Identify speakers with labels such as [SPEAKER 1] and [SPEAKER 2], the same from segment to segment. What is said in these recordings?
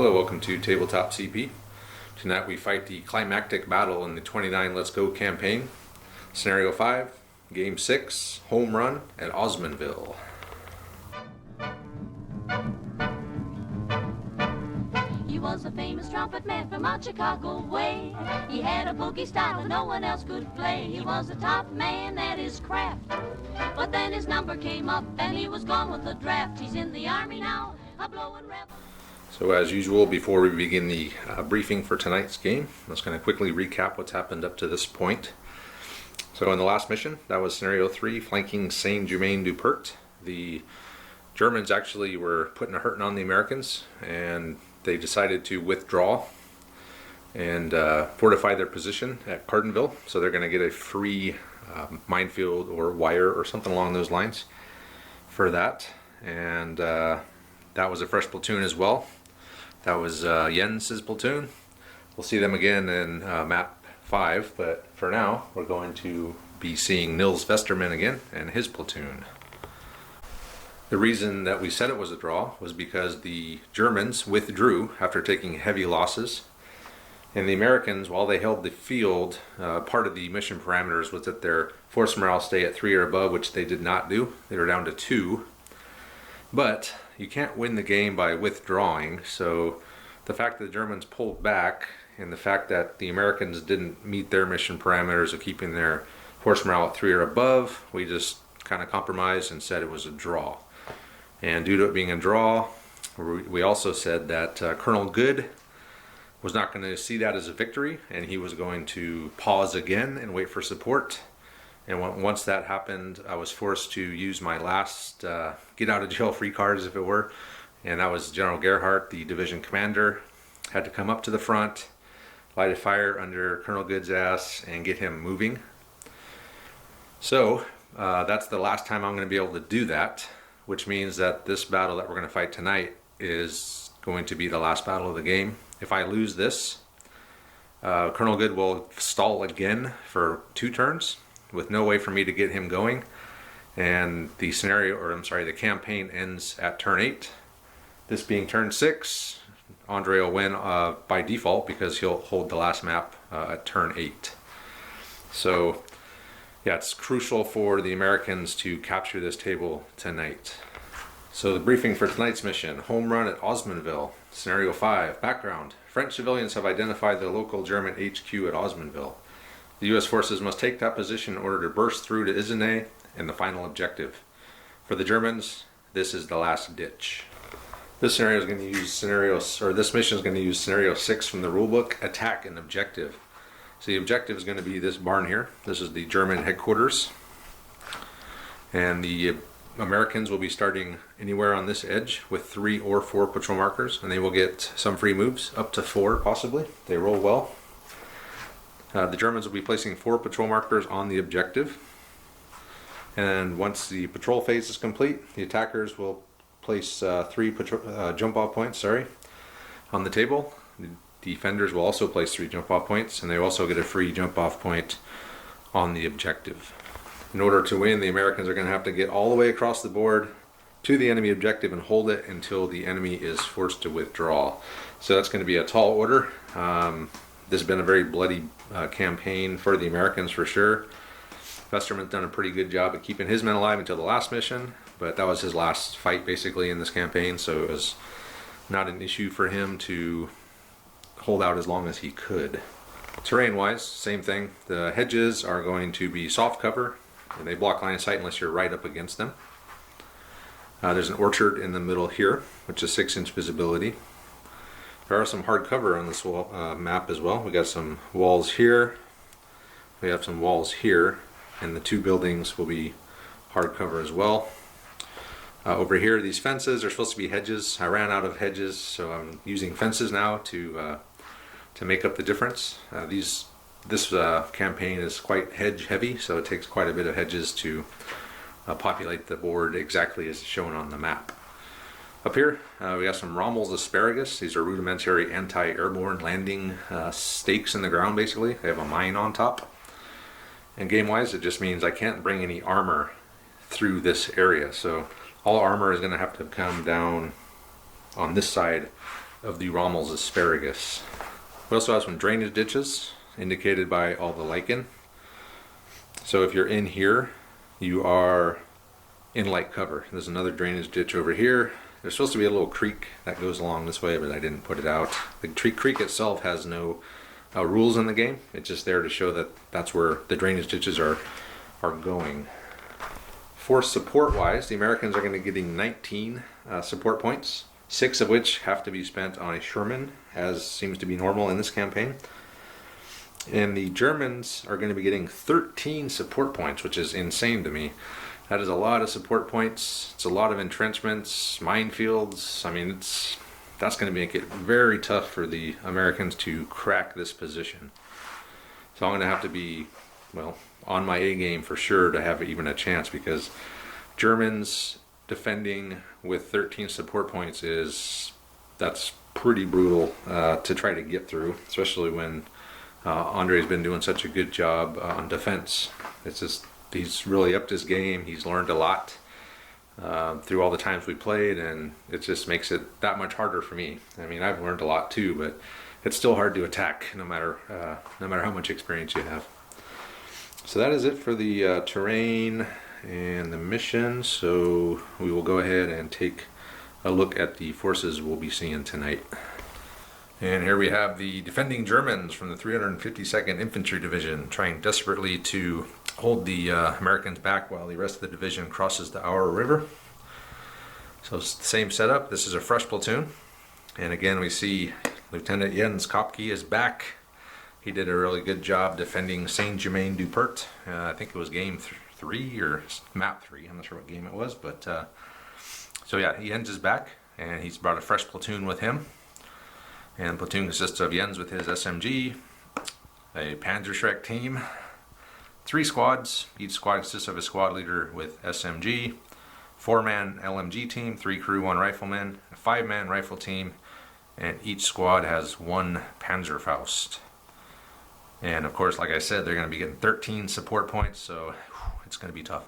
[SPEAKER 1] Hello, welcome to Tabletop CP. Tonight we fight the climactic battle in the 29 Let's Go campaign. Scenario 5, Game 6, Home Run at Osmanville.
[SPEAKER 2] He was a famous trumpet man from out Chicago way. He had a boogie style that no one else could play. He was a top man at his craft. But then his number came up and he was gone with the draft. He's in the army now, a blowing rebel.
[SPEAKER 1] So as usual, before we begin the briefing for tonight's game, I'm just going to quickly recap what's happened up to this point. So in the last mission, that was Scenario 3, flanking Saint-Germain-du-Port. The Germans actually were putting a hurting on the Americans, and they decided to withdraw and fortify their position at Cardenville. So they're going to get a free minefield or wire or something along those lines for that. And that was a fresh platoon as well. That was Jens's platoon. We'll see them again in map 5, but for now we're going to be seeing Nils Vesterman again and his platoon. The reason that we said it was a draw was because the Germans withdrew after taking heavy losses, and the Americans, while they held the field, part of the mission parameters was that their force morale stay at 3 or above, which they did not do. They were down to 2. But you can't win the game by withdrawing, so the fact that the Germans pulled back and the fact that the Americans didn't meet their mission parameters of keeping their force morale at 3 or above, we just kind of compromised and said it was a draw. And due to it being a draw, we also said that Colonel Good was not going to see that as a victory, and he was going to pause again and wait for support. And once that happened, I was forced to use my last get out of jail free card, as if it were, and that was General Gerhardt, the division commander, had to come up to the front, light a fire under Colonel Good's ass, and get him moving. So that's the last time I'm going to be able to do that, which means that this battle that we're going to fight tonight is going to be the last battle of the game. If I lose this, Colonel Good will stall again for 2 turns, with no way for me to get him going, and the the campaign ends at turn 8. This being turn 6, Andre will win by default because he'll hold the last map at turn 8. So yeah, it's crucial for the Americans to capture this table tonight. So the briefing for tonight's mission: home run at Osmanville. Scenario 5, background: French civilians have identified the local German HQ at Osmanville. The U.S. forces must take that position in order to burst through to Isenay and the final objective. For the Germans, this is the last ditch. This scenario is going to use this mission is going to use scenario 6 from the rulebook: attack and objective. So the objective is going to be this barn here. This is the German headquarters, and the Americans will be starting anywhere on this edge with 3 or 4 patrol markers, and they will get some free moves, up to 4 possibly. They roll well. The Germans will be placing 4 patrol markers on the objective, and once the patrol phase is complete, the attackers will place 3 jump-off points on the table. The defenders will also place 3 jump-off points, and they also get a free jump-off point on the objective. In order to win, the Americans are going to have to get all the way across the board to the enemy objective and hold it until the enemy is forced to withdraw. So that's going to be a tall order. This has been a very bloody campaign for the Americans for sure. Vesterman's done a pretty good job of keeping his men alive until the last mission, but that was his last fight basically in this campaign, so it was not an issue for him to hold out as long as he could. Terrain wise, same thing. The hedges are going to be soft cover, and they block line of sight unless you're right up against them. There's an orchard in the middle here, which is 6-inch visibility. There are some hard cover on this map as well. We got some walls here, we have some walls here, and the 2 buildings will be hard cover as well. Over here, these fences are supposed to be hedges. I ran out of hedges, so I'm using fences now to make up the difference. This campaign is quite hedge heavy, so it takes quite a bit of hedges to populate the board exactly as shown on the map. Up here, we got some Rommel's asparagus. These are rudimentary anti-airborne landing stakes in the ground, basically. They have a mine on top. And game-wise, it just means I can't bring any armor through this area. So all armor is going to have to come down on this side of the Rommel's asparagus. We also have some drainage ditches indicated by all the lichen. So if you're in here, you are in light cover. There's another drainage ditch over here. There's supposed to be a little creek that goes along this way, but I didn't put it out. The creek itself has no rules in the game. It's just there to show that that's where the drainage ditches are going. For support wise, the Americans are going to be getting 19 support points, 6 of which have to be spent on a Sherman, as seems to be normal in this campaign. And the Germans are going to be getting 13 support points, which is insane to me. That is a lot of support points. It's a lot of entrenchments, minefields. I mean, that's going to make it very tough for the Americans to crack this position. So I'm going to have to be, well, on my A game for sure to have even a chance, because Germans defending with 13 support points that's pretty brutal to try to get through, especially when Andre's been doing such a good job on defense. It's just, he's really upped his game. He's learned a lot through all the times we played, and it just makes it that much harder for me. I mean, I've learned a lot too, but it's still hard to attack no matter how much experience you have. So that is it for the terrain and the mission. So we will go ahead and take a look at the forces we'll be seeing tonight. And here we have the defending Germans from the 352nd Infantry Division trying desperately to hold the Americans back while the rest of the division crosses the Aure River. So it's the same setup. This is a fresh platoon. And again, we see Lieutenant Jens Kopke is back. He did a really good job defending Saint-Germain-du-Port. I think it was game 3 or map 3. I'm not sure what game it was, but so yeah, Jens is back, and he's brought a fresh platoon with him. And the platoon consists of Jens with his SMG, a Panzerschreck team, 3 squads. Each squad consists of a squad leader with SMG, 4-man LMG team, 3 crew, 1 rifleman, a 5-man rifle team, and each squad has 1 Panzerfaust. And of course, like I said, they're going to be getting 13 support points, so it's going to be tough.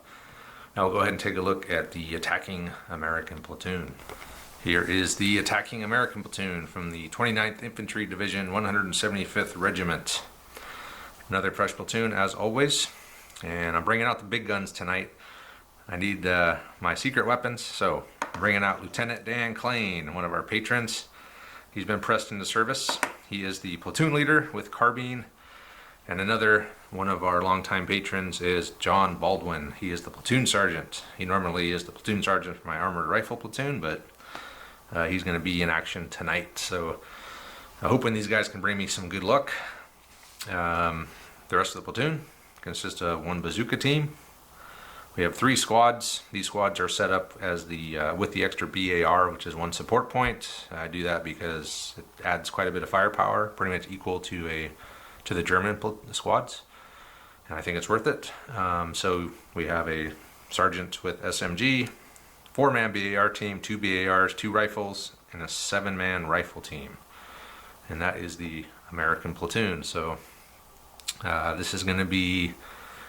[SPEAKER 1] Now we'll go ahead and take a look at the attacking American platoon. Here is the attacking American platoon from the 29th Infantry Division, 175th Regiment. Another fresh platoon as always, and I'm bringing out the big guns tonight. I need my secret weapons, so I'm bringing out Lieutenant Dan Klain, one of our patrons. He's been pressed into service. He is the platoon leader with carbine. And another one of our longtime patrons is John Baldwin. He is the platoon sergeant. He normally is the platoon sergeant for my armored rifle platoon, but he's going to be in action tonight. So I'm hoping these guys can bring me some good luck. The rest of the platoon consists of 1 bazooka team. We have 3 squads. These squads are set up as with the extra BAR, which is 1 support point. I do that because it adds quite a bit of firepower, pretty much equal to the German squads, and I think it's worth it. So we have a sergeant with SMG, 4-man BAR team, 2 BARs, 2 rifles, and a 7-man rifle team. And that is the American platoon. So this is going to be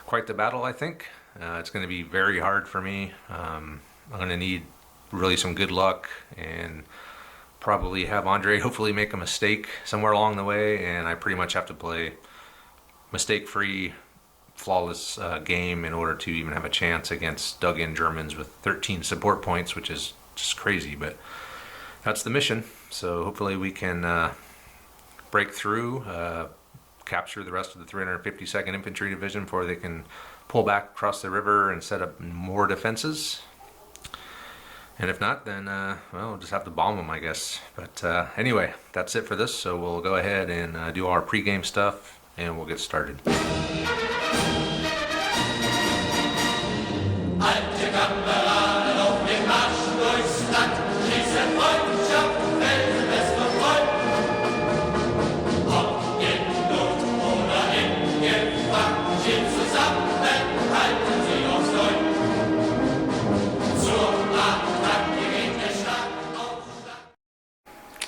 [SPEAKER 1] quite the battle, I think. It's going to be very hard for me. I'm going to need really some good luck, and probably have Andre hopefully make a mistake somewhere along the way, and I pretty much have to play mistake-free, flawless game in order to even have a chance against dug-in Germans with 13 support points, which is just crazy, but that's the mission. So hopefully we can break through, capture the rest of the 352nd Infantry Division before they can pull back across the river and set up more defenses. And if not, then well, we'll just have to bomb them, I guess. But anyway, that's it for this. So we'll go ahead and do our pregame stuff, and we'll get started.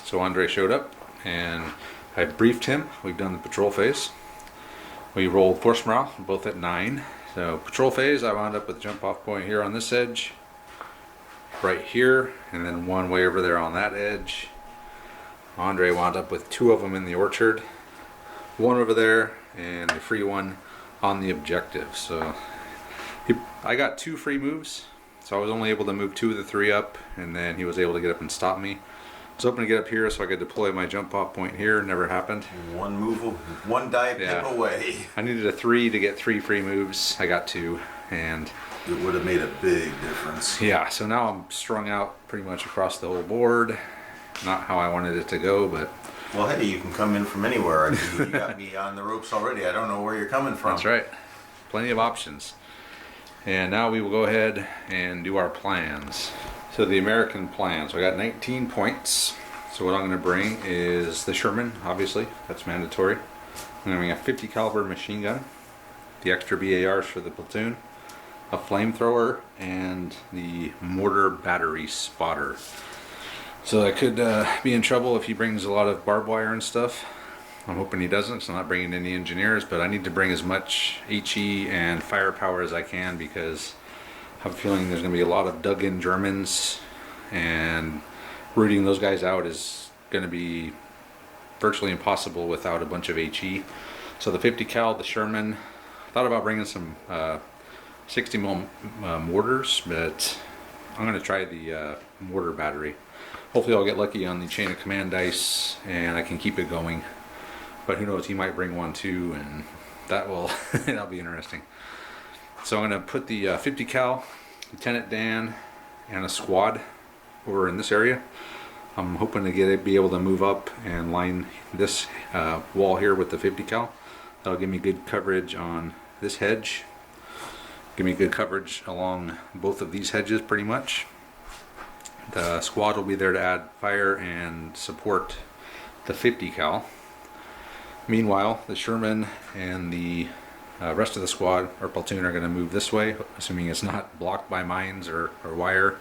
[SPEAKER 1] So Andre showed up, and I briefed him. We've done the patrol phase. We rolled force morale, both at 9. So patrol phase, I wound up with a jump off point here on this edge, right here, and then one way over there on that edge. Andre wound up with 2 of them in the orchard, 1 over there, and the free one on the objective. So I got 2 free moves, so I was only able to move 2 of the 3 up, and then he was able to get up and stop me. I was hoping to get up here so I could deploy my jump off point here. Never happened.
[SPEAKER 3] One move, one die pip away.
[SPEAKER 1] I needed a 3 to get 3 free moves. I got 2, and
[SPEAKER 3] it would have made a big difference.
[SPEAKER 1] Yeah, so now I'm strung out pretty much across the whole board. Not how I wanted it to go, but
[SPEAKER 3] well, hey, you can come in from anywhere. You got me on the ropes already. I don't know where you're coming from.
[SPEAKER 1] That's right. Plenty of options. And now we will go ahead and do our plans. So the American plan. So I got 19 points. So what I'm going to bring is the Sherman, obviously. That's mandatory. I'm going to bring a 50 caliber machine gun, the extra BARs for the platoon, a flamethrower, and the mortar battery spotter. So I could be in trouble if he brings a lot of barbed wire and stuff. I'm hoping he doesn't, so I'm not bringing any engineers, but I need to bring as much HE and firepower as I can because I have a feeling there's going to be a lot of dug-in Germans, and rooting those guys out is going to be virtually impossible without a bunch of HE. So the 50 cal, the Sherman, I thought about bringing some 60 mil mortars, but I'm going to try the mortar battery. Hopefully I'll get lucky on the chain of command dice and I can keep it going. But who knows, he might bring one too, and that will that'll be interesting. So I'm going to put the 50 cal, Lieutenant Dan, and a squad over in this area. I'm hoping to be able to move up and line this wall here with the 50 cal. That'll give me good coverage on this hedge. Give me good coverage along both of these hedges pretty much. The squad will be there to add fire and support the 50 cal. Meanwhile, the Sherman and the rest of the squad or platoon are going to move this way, assuming it's not blocked by mines or wire.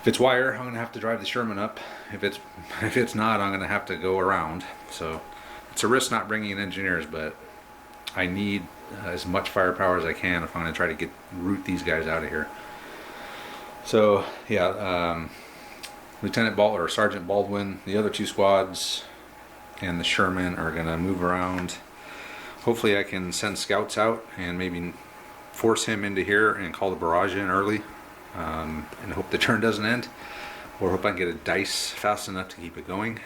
[SPEAKER 1] If it's wire, I'm going to have to drive the Sherman up. If it's not, I'm going to have to go around. So it's a risk not bringing in engineers, but I need as much firepower as I can if I'm going to try to root these guys out of here. So yeah, Lieutenant Baldwin or Sergeant Baldwin, the other 2 squads, and the Sherman are going to move around. Hopefully I can send scouts out and maybe force him into here and call the barrage in early, and hope the turn doesn't end, or hope I can get a dice fast enough to keep it going.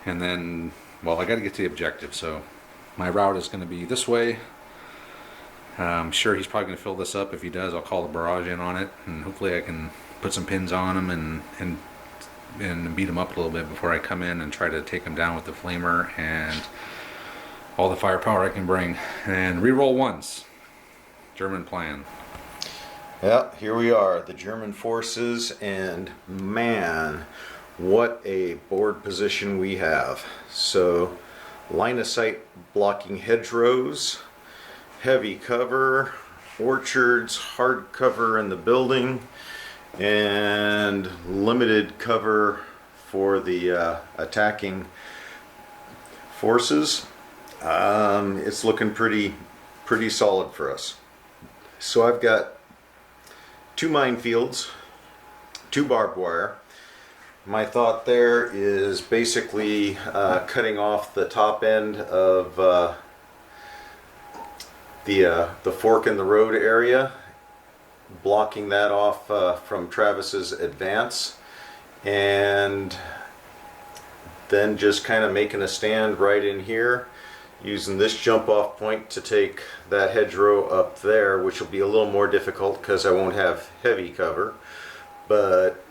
[SPEAKER 1] And then, well, I got to get to the objective, so my route is going to be this way. I'm sure he's probably going to fill this up. If he does, I'll call the barrage in on it, and hopefully I can put some pins on him and beat him up a little bit before I come in and try to take him down with the flamer and all the firepower I can bring. And reroll ones. German plan.
[SPEAKER 3] Yeah, here we are, the German forces, and man, what a board position we have. So, line of sight blocking hedgerows, heavy cover, orchards, hard cover in the building, and limited cover for the attacking forces. It's looking pretty solid for us. So I've got 2 minefields, 2 barbed wire. My thought there is basically cutting off the top end of the fork in the road area, blocking that off from Travis's advance, and then just kind of making a stand right in here, using this jump off point to take that hedgerow up there, which will be a little more difficult because I won't have heavy cover, but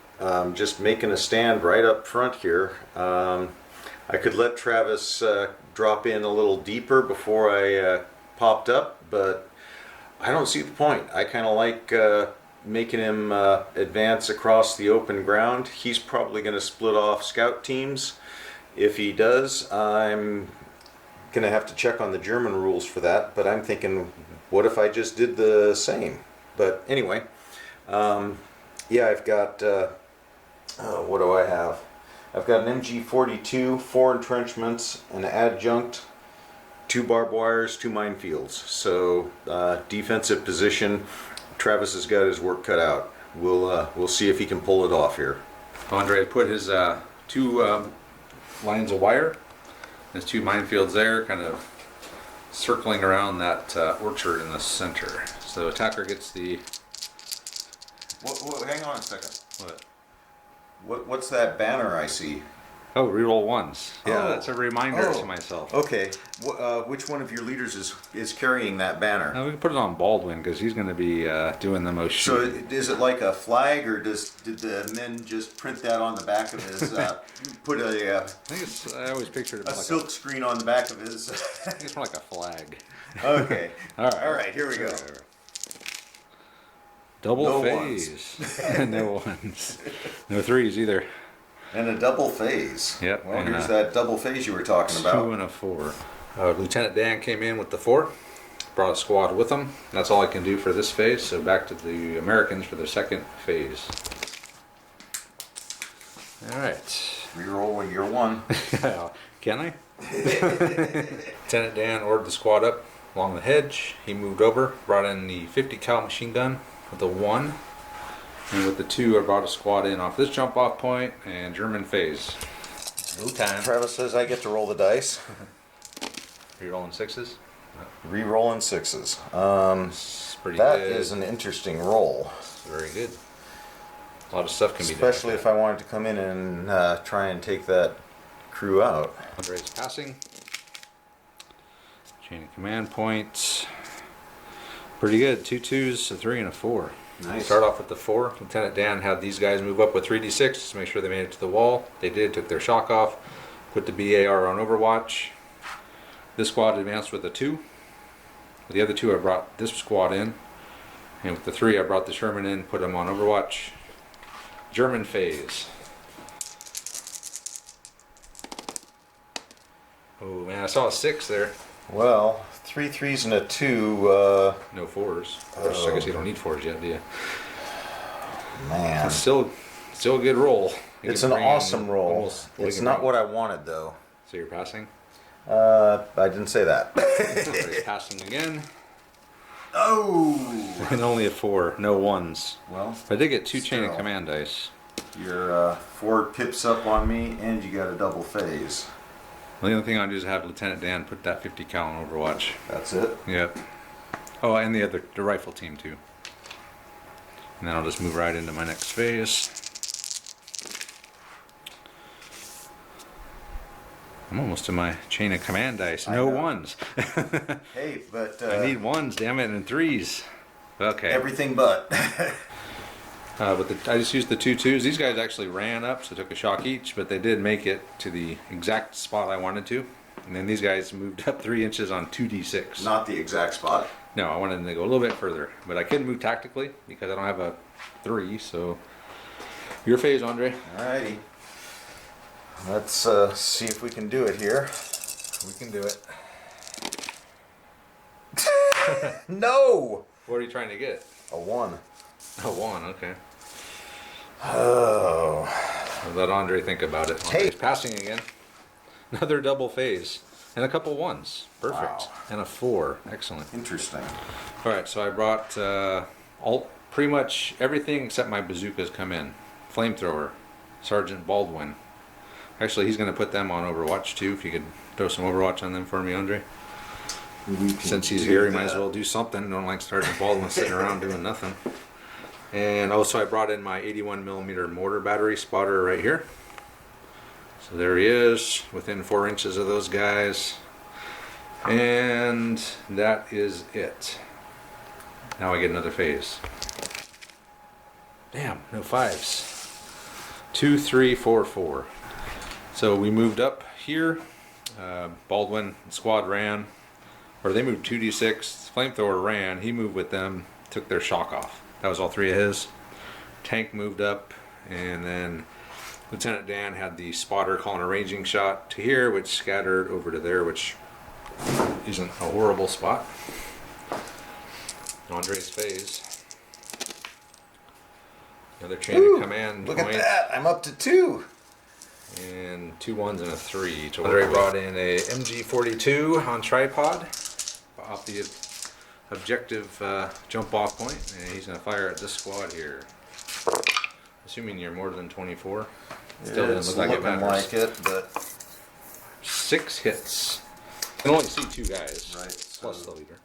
[SPEAKER 3] just making a stand right up front here. I could let Travis drop in a little deeper before I popped up, but I don't see the point. I kind of like making him advance across the open ground. He's probably going to split off scout teams. If he does, I'm going to have to check on the German rules for that, but I'm thinking, what if I just did the same? But anyway, yeah, I've got, what do I have? I've got an MG42, 4 entrenchments, an adjunct, 2 barbed wires, 2 minefields. So defensive position. Travis has got his work cut out. We'll see if he can pull it off here.
[SPEAKER 1] Andre put his two lines of wire. There's two minefields there, kind of circling around that orchard in the center. So attacker gets the...
[SPEAKER 3] Hang on a second.
[SPEAKER 1] What?
[SPEAKER 3] What's that banner I see?
[SPEAKER 1] Oh, reroll ones. Yeah,
[SPEAKER 3] Oh.
[SPEAKER 1] that's a reminder
[SPEAKER 3] Oh.
[SPEAKER 1] to myself.
[SPEAKER 3] Okay. Which one of your leaders is carrying that banner?
[SPEAKER 1] Now we can put it on Baldwin because he's going to be doing the most
[SPEAKER 3] So
[SPEAKER 1] shooting.
[SPEAKER 3] is it like a flag, or did the men just print that on the back of his? Put
[SPEAKER 1] I think it's, I always pictured it
[SPEAKER 3] a
[SPEAKER 1] like
[SPEAKER 3] silk screen on the back of his.
[SPEAKER 1] I think it's more like a flag.
[SPEAKER 3] Okay.
[SPEAKER 1] All right.
[SPEAKER 3] All right. Here we go.
[SPEAKER 1] Double
[SPEAKER 3] No
[SPEAKER 1] phase. No ones. No threes either.
[SPEAKER 3] And a double phase.
[SPEAKER 1] Yep,
[SPEAKER 3] Well,
[SPEAKER 1] and,
[SPEAKER 3] here's that double phase you were talking
[SPEAKER 1] 2
[SPEAKER 3] about.
[SPEAKER 1] and a 4. Lieutenant Dan came in with the 4. Brought a squad with him. That's all I can do for this phase. So back to the Americans for the second phase. All right.
[SPEAKER 3] Reroll when you're 1.
[SPEAKER 1] Can I? Lieutenant Dan ordered the squad up along the hedge. He moved over, brought in the 50 cal machine gun with the 1. And with the 2, I brought a squad in off this jump off point and German phase. No time.
[SPEAKER 3] Travis says I get to roll the dice.
[SPEAKER 1] Are you rolling 6s?
[SPEAKER 3] Re-rolling 6s.
[SPEAKER 1] It's pretty
[SPEAKER 3] That
[SPEAKER 1] good.
[SPEAKER 3] is an interesting roll.
[SPEAKER 1] Very good. A lot of stuff can be done.
[SPEAKER 3] Especially if I wanted to come in and try and take that crew out.
[SPEAKER 1] Andre's passing. Chain of command points. Pretty good. 2 2s, a 3, and a 4.
[SPEAKER 3] Nice.
[SPEAKER 1] Start off with the 4. Lieutenant Dan had these guys move up with 3d6 to make sure they made it to the wall. They did. Took their shock off. Put the BAR on Overwatch. This squad advanced with a 2. With the other 2, I brought this squad in. And with the 3, I brought the Sherman in, put them on Overwatch. German phase. Oh man, I saw a 6 there.
[SPEAKER 3] Well, 3 3s and a 2.
[SPEAKER 1] No 4s. I guess you don't need 4s yet, do you?
[SPEAKER 3] Man.
[SPEAKER 1] It's still a good roll. You
[SPEAKER 3] It's
[SPEAKER 1] can
[SPEAKER 3] an
[SPEAKER 1] bring in
[SPEAKER 3] awesome roll.
[SPEAKER 1] almost what
[SPEAKER 3] It's
[SPEAKER 1] you can
[SPEAKER 3] not
[SPEAKER 1] bring.
[SPEAKER 3] what I wanted, though.
[SPEAKER 1] So you're passing?
[SPEAKER 3] I didn't say that.
[SPEAKER 1] Somebody's passing again.
[SPEAKER 3] Oh!
[SPEAKER 1] And only a 4, no 1s.
[SPEAKER 3] Well,
[SPEAKER 1] I did get 2 chain of
[SPEAKER 3] Still.
[SPEAKER 1] command dice.
[SPEAKER 3] your 4 pips up on me, and you got a double phase.
[SPEAKER 1] The only thing I'll do is have Lieutenant Dan put that 50 cal on Overwatch.
[SPEAKER 3] That's it.
[SPEAKER 1] Yep. Oh, and the rifle team too. And then I'll just move right into my next phase. I'm almost to my chain of command dice.
[SPEAKER 3] I
[SPEAKER 1] No
[SPEAKER 3] know.
[SPEAKER 1] 1s.
[SPEAKER 3] Hey, but
[SPEAKER 1] I need 1s, damn it, and 3s. Okay.
[SPEAKER 3] everything but.
[SPEAKER 1] But I just used the 2 2s. These guys actually ran up, so took a shock each, but they did make it to the exact spot I wanted to. And then these guys moved up 3 inches on 2d6.
[SPEAKER 3] Not the exact spot.
[SPEAKER 1] No, I wanted them to go a little bit further, but I couldn't move tactically because I don't have a 3. So your phase, Andre.
[SPEAKER 3] Alrighty. Let's see if we can do it here.
[SPEAKER 1] We can do it.
[SPEAKER 3] No!
[SPEAKER 1] What are you trying to get?
[SPEAKER 3] A 1.
[SPEAKER 1] A 1. Okay.
[SPEAKER 3] Oh.
[SPEAKER 1] I'll let Andre think about it. Andre's
[SPEAKER 3] Hey.
[SPEAKER 1] passing again. Another double phase and a couple 1s. Perfect.
[SPEAKER 3] Wow.
[SPEAKER 1] And a 4. Excellent.
[SPEAKER 3] Interesting.
[SPEAKER 1] All right, so I brought pretty much everything except my bazookas come in. Flamethrower, Sergeant Baldwin. Actually, he's going to put them on Overwatch too. If you could throw some Overwatch on them for me, Andre. Since he's here, he might as well do something. Don't like Sergeant Baldwin sitting around doing nothing. And also, I brought in my 81mm mortar battery spotter right here. So there he is, within 4 inches of those guys. And that is it. Now I get another phase. Damn, no 5s. 2, 3, 4, 4. So we moved up here. Baldwin squad ran, or they moved 2d6. Flamethrower ran. He moved with them. Took their shock off. That was all 3 of his. Tank moved up, and then Lieutenant Dan had the spotter calling a ranging shot to here, which scattered over to there, which isn't a horrible spot. Andre's phase. Another chain of command
[SPEAKER 3] Look
[SPEAKER 1] point.
[SPEAKER 3] at that! I'm up to 2.
[SPEAKER 1] And 2 1s and a 3. Andre brought in a MG42 on tripod off the objective jump off point, and he's going to fire at this squad here. Assuming you're more than 24. Still didn't
[SPEAKER 3] It's
[SPEAKER 1] look like it
[SPEAKER 3] looking
[SPEAKER 1] matters.
[SPEAKER 3] like it, but
[SPEAKER 1] 6 hits. I can only see 2 guys.
[SPEAKER 3] Right,
[SPEAKER 1] Plus
[SPEAKER 3] so-
[SPEAKER 1] the leader.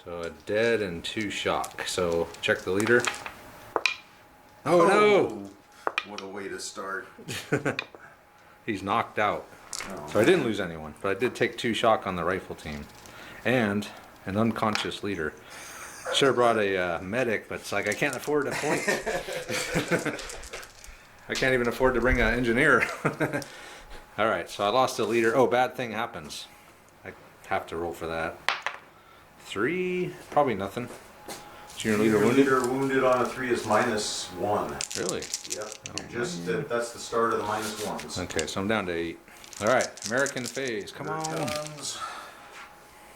[SPEAKER 1] So a dead and 2 shock. So check the leader. Oh no!
[SPEAKER 3] What a way to start.
[SPEAKER 1] He's knocked out.
[SPEAKER 3] Oh,
[SPEAKER 1] So I didn't lose anyone, but I did take 2 shock on the rifle team. And an unconscious leader. Should have brought a medic, but it's like I can't afford a point. I can't even afford to bring an engineer. Alright, so I lost a leader. Oh, bad thing happens. I have to roll for that. 3, probably nothing. Junior leader wounded?
[SPEAKER 3] Leader wounded on a 3 is -1.
[SPEAKER 1] Really?
[SPEAKER 3] Yep. You're just that's the start of the -1s.
[SPEAKER 1] Okay, so I'm down to 8. Alright, American phase, come on.
[SPEAKER 3] Here it comes.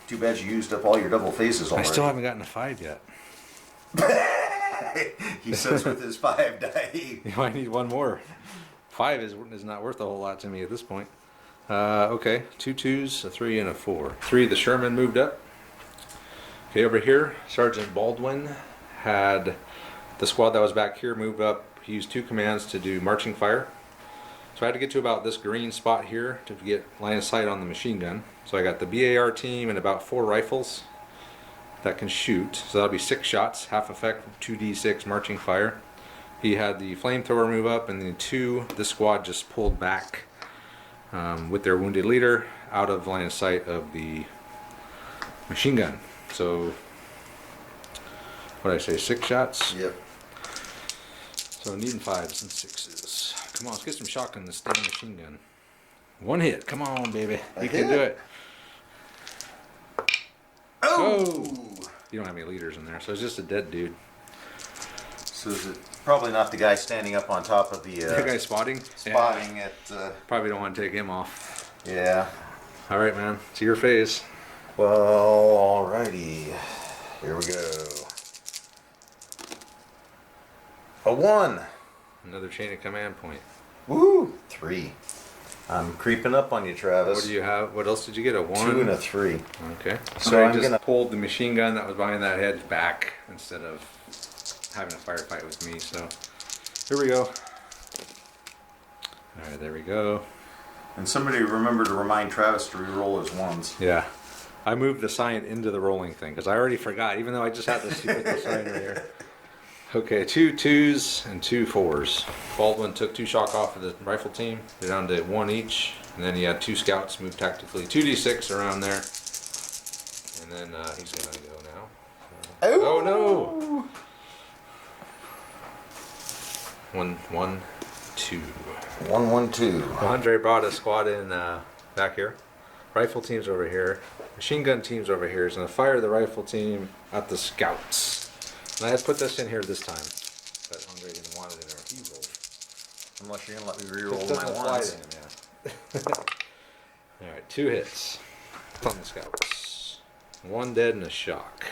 [SPEAKER 3] Too bad you used up all your double phases
[SPEAKER 1] I
[SPEAKER 3] already.
[SPEAKER 1] still haven't gotten a 5 yet.
[SPEAKER 3] He says with his 5 die.
[SPEAKER 1] I need one more. 5 is not worth a whole lot to me at this point. Okay, 2 2s, a 3, and a 4. 3, the Sherman moved up. Okay, over here, Sergeant Baldwin had the squad that was back here move up. He used 2 commands to do marching fire. So I had to get to about this green spot here to get line of sight on the machine gun. So I got the BAR team and about 4 rifles that can shoot. So that'll be 6 shots, half effect, 2d6 marching fire. He had the flamethrower move up, and then 2, this squad just pulled back with their wounded leader out of line of sight of the machine gun. So, what did I say, 6 shots?
[SPEAKER 3] Yep.
[SPEAKER 1] So needing 5s and 6s. Come on, let's get some shock in this damn machine gun. 1 hit, come on baby, you can do it.
[SPEAKER 3] Oh!
[SPEAKER 1] You don't have any leaders in there, so it's just a dead dude.
[SPEAKER 3] So is it probably not the guy standing up on top of the
[SPEAKER 1] The guy spotting?
[SPEAKER 3] spotting
[SPEAKER 1] Yeah.
[SPEAKER 3] at
[SPEAKER 1] Probably don't want to take him off.
[SPEAKER 3] yeah.
[SPEAKER 1] Alright man, it's your phase.
[SPEAKER 3] Well, alrighty. Here we go. A 1.
[SPEAKER 1] Another chain of command point.
[SPEAKER 3] Woo! 3. I'm creeping up on you, Travis.
[SPEAKER 1] What do you have? What else did you get? A 1?
[SPEAKER 3] 2 and a 3.
[SPEAKER 1] Okay.
[SPEAKER 3] So
[SPEAKER 1] So I
[SPEAKER 3] I'm
[SPEAKER 1] just
[SPEAKER 3] gonna-
[SPEAKER 1] pulled the machine gun that was behind that hedge back instead of having a firefight with me. So here we go. All right, there we go.
[SPEAKER 3] And somebody remember to remind Travis to re-roll his 1s.
[SPEAKER 1] Yeah, I moved the sign into the rolling thing because I already forgot, even though I just had the stupid little sign right here. Okay, 2 2s and 2 4s. Baldwin took 2 shock off of the rifle team. They're down to 1 each, and then he had 2 scouts move tactically. 2d6 around there, and then he's gonna go now. Oh no! 1 1 2.
[SPEAKER 3] 1 1 2.
[SPEAKER 1] Andre brought a squad in back here. Rifle team's over here. Machine gun team's over here. He's gonna fire the rifle team at the scouts. And I had put this in here this time, but Andre didn't want it in there. He rolled.
[SPEAKER 3] Unless you're gonna let me re-roll
[SPEAKER 1] It
[SPEAKER 3] my
[SPEAKER 1] doesn't apply
[SPEAKER 3] 1s.
[SPEAKER 1] to him, yeah. All right, 2 hits on the scouts. 1 dead and a shock.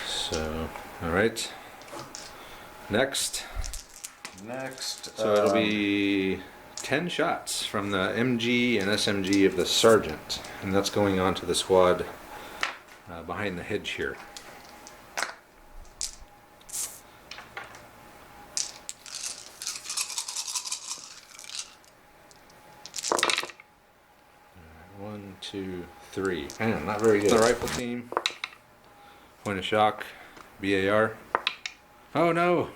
[SPEAKER 1] So, all right. Next.
[SPEAKER 3] Next.
[SPEAKER 1] So it'll be 10 shots from the MG and SMG of the sergeant, and that's going on to the squad behind the hedge here. One, two, 3. Man, not very good. The rifle team. Point of shock. BAR. Oh no!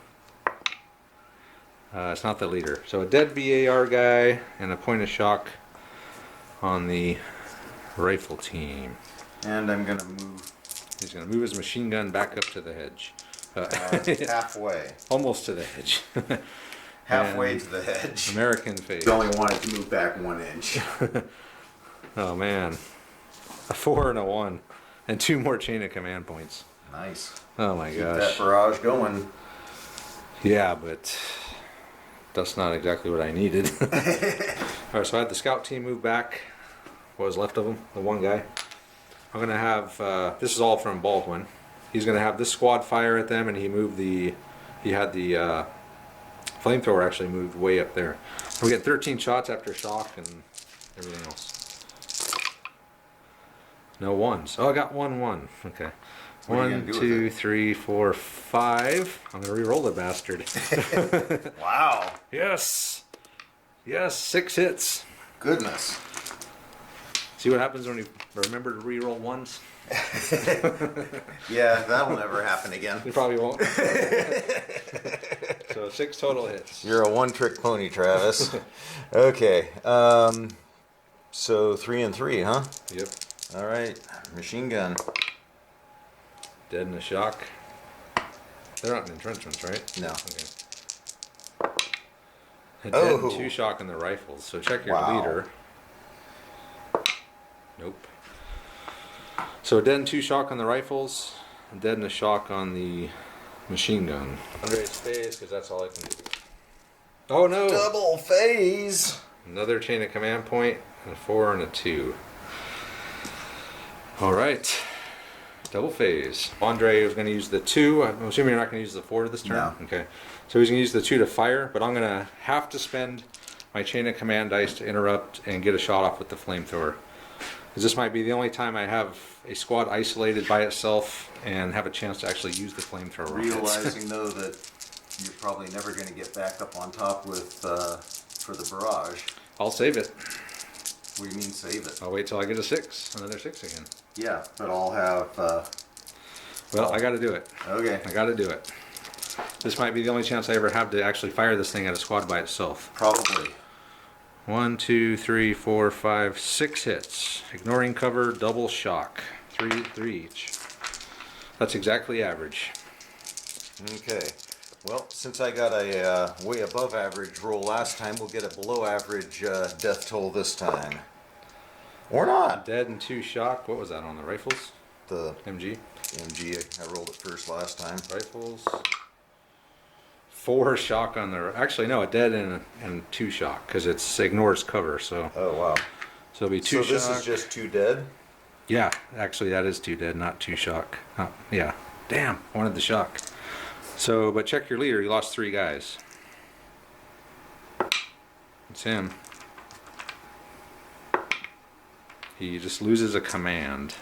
[SPEAKER 1] It's not the leader. So a dead BAR guy and a point of shock on the rifle team.
[SPEAKER 3] And I'm gonna move
[SPEAKER 1] He's going to move his machine gun back up to the hedge.
[SPEAKER 3] halfway.
[SPEAKER 1] Almost to the hedge.
[SPEAKER 3] Halfway
[SPEAKER 1] And
[SPEAKER 3] to the hedge.
[SPEAKER 1] American phase.
[SPEAKER 3] You only wanted to move back 1 inch.
[SPEAKER 1] Oh man. A 4 and a 1. And 2 more chain of command points.
[SPEAKER 3] Nice.
[SPEAKER 1] Oh my
[SPEAKER 3] Keep that
[SPEAKER 1] gosh.
[SPEAKER 3] barrage going.
[SPEAKER 1] Yeah, but that's not exactly what I needed. Alright, so I had the scout team move back. What was left of them? The 1 guy. I'm going to have, this is all from Baldwin. He's going to have this squad fire at them, and he had the flamethrower actually moved way up there. We get 13 shots after shock and everything else. No ones. Oh, I got 1-1. Okay.
[SPEAKER 3] What are you gonna
[SPEAKER 1] 1,
[SPEAKER 3] do with
[SPEAKER 1] 2,
[SPEAKER 3] it?
[SPEAKER 1] 3, 4, 5. I'm gonna re-roll the bastard.
[SPEAKER 3] Wow.
[SPEAKER 1] Yes. Yes. 6 hits.
[SPEAKER 3] Goodness.
[SPEAKER 1] See what happens when you remember to re-roll ones?
[SPEAKER 3] Yeah, that'll never happen again.
[SPEAKER 1] You probably won't. So 6 total hits.
[SPEAKER 3] You're a one-trick pony, Travis. Okay. So 3 and 3, huh?
[SPEAKER 1] Yep.
[SPEAKER 3] All right. Machine gun.
[SPEAKER 1] Dead in the shock. They're not in entrenchments, right?
[SPEAKER 3] No.
[SPEAKER 1] Okay. A dead
[SPEAKER 3] Oh.
[SPEAKER 1] and 2 shock in the rifles. So check your
[SPEAKER 3] Wow.
[SPEAKER 1] leader. Nope. So dead and 2 shock on the rifles. Dead and a shock on the machine gun. Andre's phase, because that's all I can do. Oh no!
[SPEAKER 3] Double phase.
[SPEAKER 1] Another chain of command point, a 4 and a 2. Alright. Double phase. Andre was going to use the 2. I'm assuming you're not going to use the 4 this turn?
[SPEAKER 3] No.
[SPEAKER 1] Okay. So he's going to use the 2 to fire, but I'm going to have to spend my chain of command dice to interrupt and get a shot off with the flamethrower. Because this might be the only time I have a squad isolated by itself and have a chance to actually use the flamethrower.
[SPEAKER 3] Realizing though that you're probably never going to get back up on top with for the barrage.
[SPEAKER 1] I'll save it.
[SPEAKER 3] What do you mean save it?
[SPEAKER 1] I'll wait till I get a 6. Another 6 again.
[SPEAKER 3] Yeah, but I'll have.
[SPEAKER 1] Well, I got to do it.
[SPEAKER 3] Okay.
[SPEAKER 1] I got to do it. This might be the only chance I ever have to actually fire this thing at a squad by itself.
[SPEAKER 3] Probably.
[SPEAKER 1] 1, 2, 3, 4, 5, 6 hits. Ignoring cover, double shock. 3 each. That's exactly average.
[SPEAKER 3] Okay. Well, since I got a way above average roll last time, we'll get a below average death toll this time. Or not.
[SPEAKER 1] Dead and 2 shock. What was that on the rifles?
[SPEAKER 3] The
[SPEAKER 1] MG?
[SPEAKER 3] MG, I rolled it first last time.
[SPEAKER 1] Rifles. 4 shock on the. Actually, no, a dead and 2 shock because it ignores cover. So
[SPEAKER 3] Oh, wow.
[SPEAKER 1] it'll be 2
[SPEAKER 3] So
[SPEAKER 1] shock.
[SPEAKER 3] this is just 2 dead?
[SPEAKER 1] Yeah, actually, that is 2 dead, not 2 shock. Yeah. Damn, wanted the shock. So, but check your leader. You lost 3 guys. It's him. He just loses a command.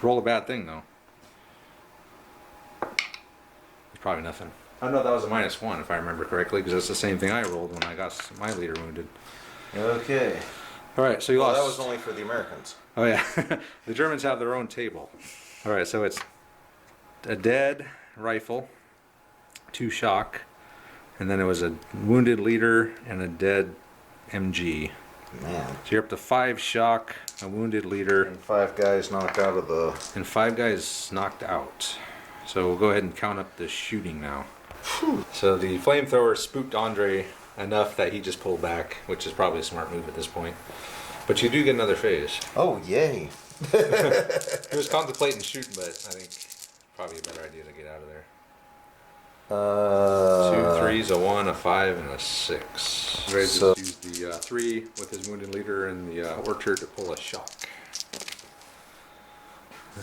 [SPEAKER 1] Roll a bad thing, though. It's probably nothing. I know that was a -1, if I remember correctly, because that's the same thing I rolled when I got my leader wounded.
[SPEAKER 3] Okay.
[SPEAKER 1] All right, so you
[SPEAKER 3] Well,
[SPEAKER 1] lost.
[SPEAKER 3] that was only for the Americans.
[SPEAKER 1] Oh yeah, the Germans have their own table. All right, so it's a dead rifle, 2 shock, and then it was a wounded leader and a dead MG.
[SPEAKER 3] Man.
[SPEAKER 1] So you're up to 5 shock, a wounded leader,
[SPEAKER 3] And 5 guys knocked out of the...
[SPEAKER 1] and 5 guys knocked out. So we'll go ahead and count up the shooting now. So the flamethrower spooked Andre enough that he just pulled back, which is probably a smart move at this point. But you do get another phase.
[SPEAKER 3] Oh, yay.
[SPEAKER 1] He was contemplating shooting, but I think probably a better idea to get out of there. 2 threes, a 1, a 5, and a 6. Ready to
[SPEAKER 3] So-
[SPEAKER 1] use the 3 with his wounded leader in the orchard to pull a shock.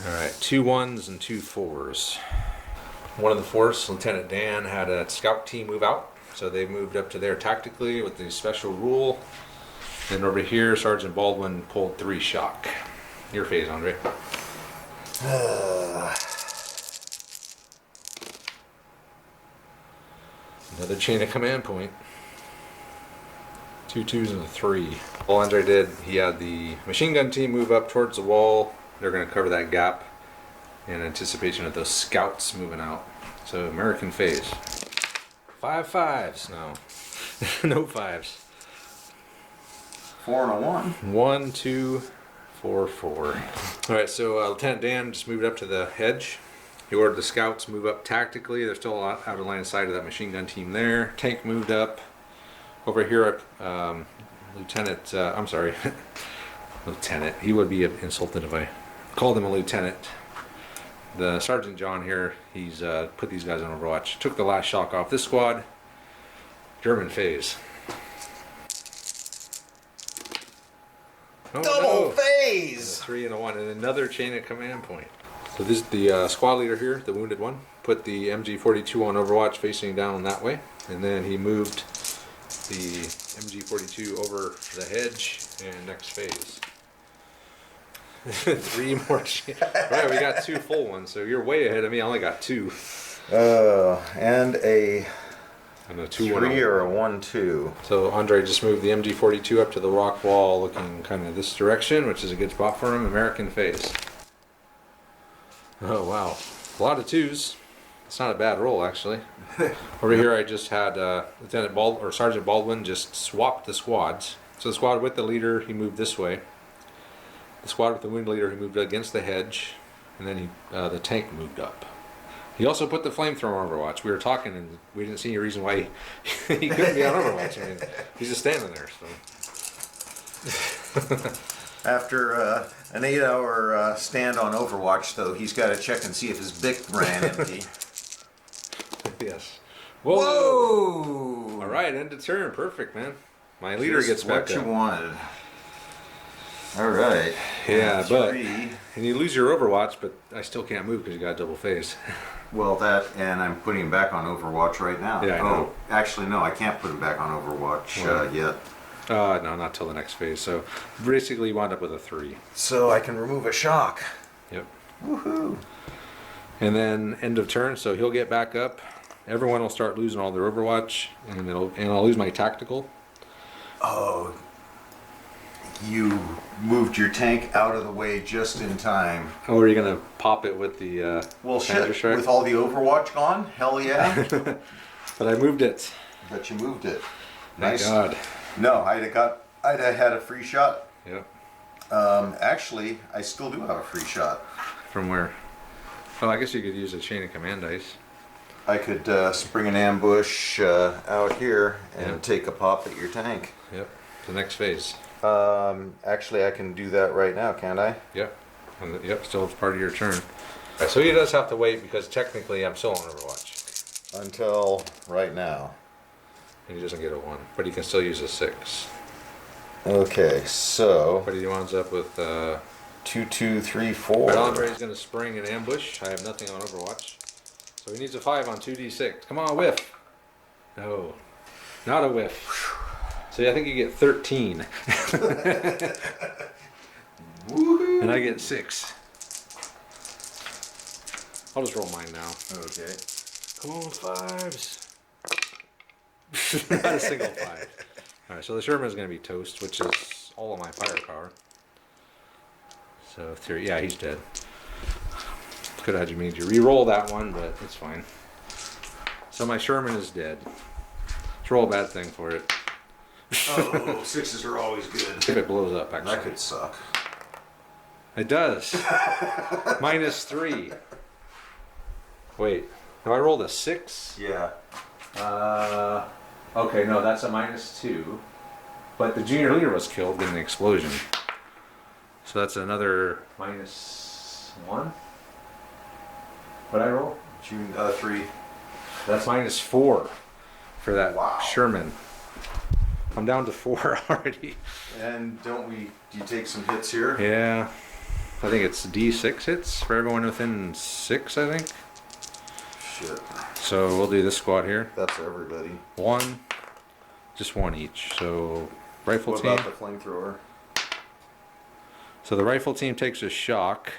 [SPEAKER 1] Alright, 2 1s and 2 4s. One of the 4s, Lieutenant Dan, had a scout team move out, so they moved up to there tactically with the special rule. And over here, Sergeant Baldwin pulled 3 shock. Your phase, Andre. Another chain of command point. 2 2s and a 3. All Andre did, he had the machine gun team move up towards the wall. They're going to cover that gap in anticipation of those scouts moving out. So American phase. 5 5s. No. No 5s.
[SPEAKER 3] 4 and a 1.
[SPEAKER 1] 1 2 4 4. Alright, so Lieutenant Dan just moved up to the hedge. He ordered the scouts to move up tactically. They're still out of line of sight of that machine gun team there. Tank moved up. Over here, Lieutenant, I'm sorry, Lieutenant. He would be insulted if I called him a lieutenant. The Sergeant John here, he's put these guys on Overwatch. Took the last shock off this squad. German phase. Oh,
[SPEAKER 3] Double
[SPEAKER 1] no.
[SPEAKER 3] phase!
[SPEAKER 1] A 3 and a 1, and another chain of command point. So this is the squad leader here, the wounded one. Put the MG42 on Overwatch facing down that way, and then he moved the MG42 over the hedge and next phase. 3 more. Right, we got 2 full ones, so you're way ahead of me. I only got 2.
[SPEAKER 3] And a
[SPEAKER 1] And a 2
[SPEAKER 3] 3 or a 1-2.
[SPEAKER 1] So Andre just moved the MG42 up to the rock wall, looking kind of this direction, which is a good spot for him. American face. Oh wow, a lot of 2s. It's not a bad roll actually. Over here, I just had Sergeant Baldwin just swapped the squads. So the squad with the leader, he moved this way. The squad with the wounded leader, he moved against the hedge, and then the tank moved up. He also put the flamethrower on Overwatch. We were talking, and we didn't see any reason why he couldn't be on Overwatch. I mean, he's just standing there. So.
[SPEAKER 3] After an 8-hour stand on Overwatch, though, he's got to check and see if his Bic ran empty.
[SPEAKER 1] Yes.
[SPEAKER 3] Whoa!
[SPEAKER 1] Whoa! All right, end of turn. Perfect, man. My leader gets back
[SPEAKER 3] what
[SPEAKER 1] up.
[SPEAKER 3] you wanted. All right.
[SPEAKER 1] Yeah, but
[SPEAKER 3] 3.
[SPEAKER 1] and you lose your Overwatch, but I still can't move because you got double phase.
[SPEAKER 3] Well, that, and I'm putting him back on Overwatch right now.
[SPEAKER 1] Yeah, I know.
[SPEAKER 3] Actually, no, I can't put him back on Overwatch yet.
[SPEAKER 1] No, not till the next phase. So basically, you wound up with a 3.
[SPEAKER 3] So I can remove a shock.
[SPEAKER 1] Yep.
[SPEAKER 3] Woohoo!
[SPEAKER 1] And then end of turn, so he'll get back up. Everyone will start losing all their Overwatch, and I'll lose my tactical.
[SPEAKER 3] Oh, you moved your tank out of the way just in time.
[SPEAKER 1] Oh, are you gonna pop it with the?
[SPEAKER 3] Well, shit.
[SPEAKER 1] Counter-Strike?
[SPEAKER 3] With all the Overwatch gone, hell yeah.
[SPEAKER 1] But I moved it.
[SPEAKER 3] But you moved it.
[SPEAKER 1] Thank
[SPEAKER 3] Nice.
[SPEAKER 1] God.
[SPEAKER 3] No, I'd have had a free shot.
[SPEAKER 1] Yep.
[SPEAKER 3] Actually, I still do have a free shot.
[SPEAKER 1] From where? Well, I guess you could use a chain of command dice.
[SPEAKER 3] I could spring an ambush out here and
[SPEAKER 1] Yeah.
[SPEAKER 3] take a pop at your tank.
[SPEAKER 1] Yep. The next phase.
[SPEAKER 3] Actually, I can do that right now, can't I?
[SPEAKER 1] Yep. Yep. Still it's part of your turn. So he does have to wait because technically I'm still on Overwatch,
[SPEAKER 3] Until right now.
[SPEAKER 1] and he doesn't get a 1, but he can still use a 6.
[SPEAKER 3] Okay, so
[SPEAKER 1] But he winds up with.
[SPEAKER 3] 2, 2, 3, 4.
[SPEAKER 1] But Andre's going to spring an ambush. I have nothing on Overwatch. So he needs a 5 on 2d6. Come on, whiff. No. Not a whiff. So I think you get 13.
[SPEAKER 3] Woohoo!
[SPEAKER 1] And I get 6. I'll just roll mine now.
[SPEAKER 3] Okay.
[SPEAKER 1] Come on, 5s. Not a single 5. Alright, so the Sherman is going to be toast, which is all of my firepower. So, yeah, he's dead. Could have made you re-roll that one, but it's fine. So my Sherman is dead. Let's roll a bad thing for it.
[SPEAKER 3] Oh, 6s are always good.
[SPEAKER 1] If it blows up, actually.
[SPEAKER 3] That could suck.
[SPEAKER 1] It does. -3. Wait, have I rolled a 6?
[SPEAKER 3] Yeah.
[SPEAKER 1] Okay, no, that's a -2. But the junior leader was killed in the explosion. So that's another -1. What'd I roll?
[SPEAKER 3] 3.
[SPEAKER 1] That's -4 for that
[SPEAKER 3] Wow.
[SPEAKER 1] Sherman. I'm down to 4 already.
[SPEAKER 3] And do you take some hits here?
[SPEAKER 1] Yeah. I think it's D6 hits for everyone within 6, I think.
[SPEAKER 3] Shit.
[SPEAKER 1] So we'll do this squad here.
[SPEAKER 3] That's everybody.
[SPEAKER 1] 1. Just 1 each. So rifle
[SPEAKER 3] What
[SPEAKER 1] team.
[SPEAKER 3] about the flamethrower?
[SPEAKER 1] So the rifle team takes a shock.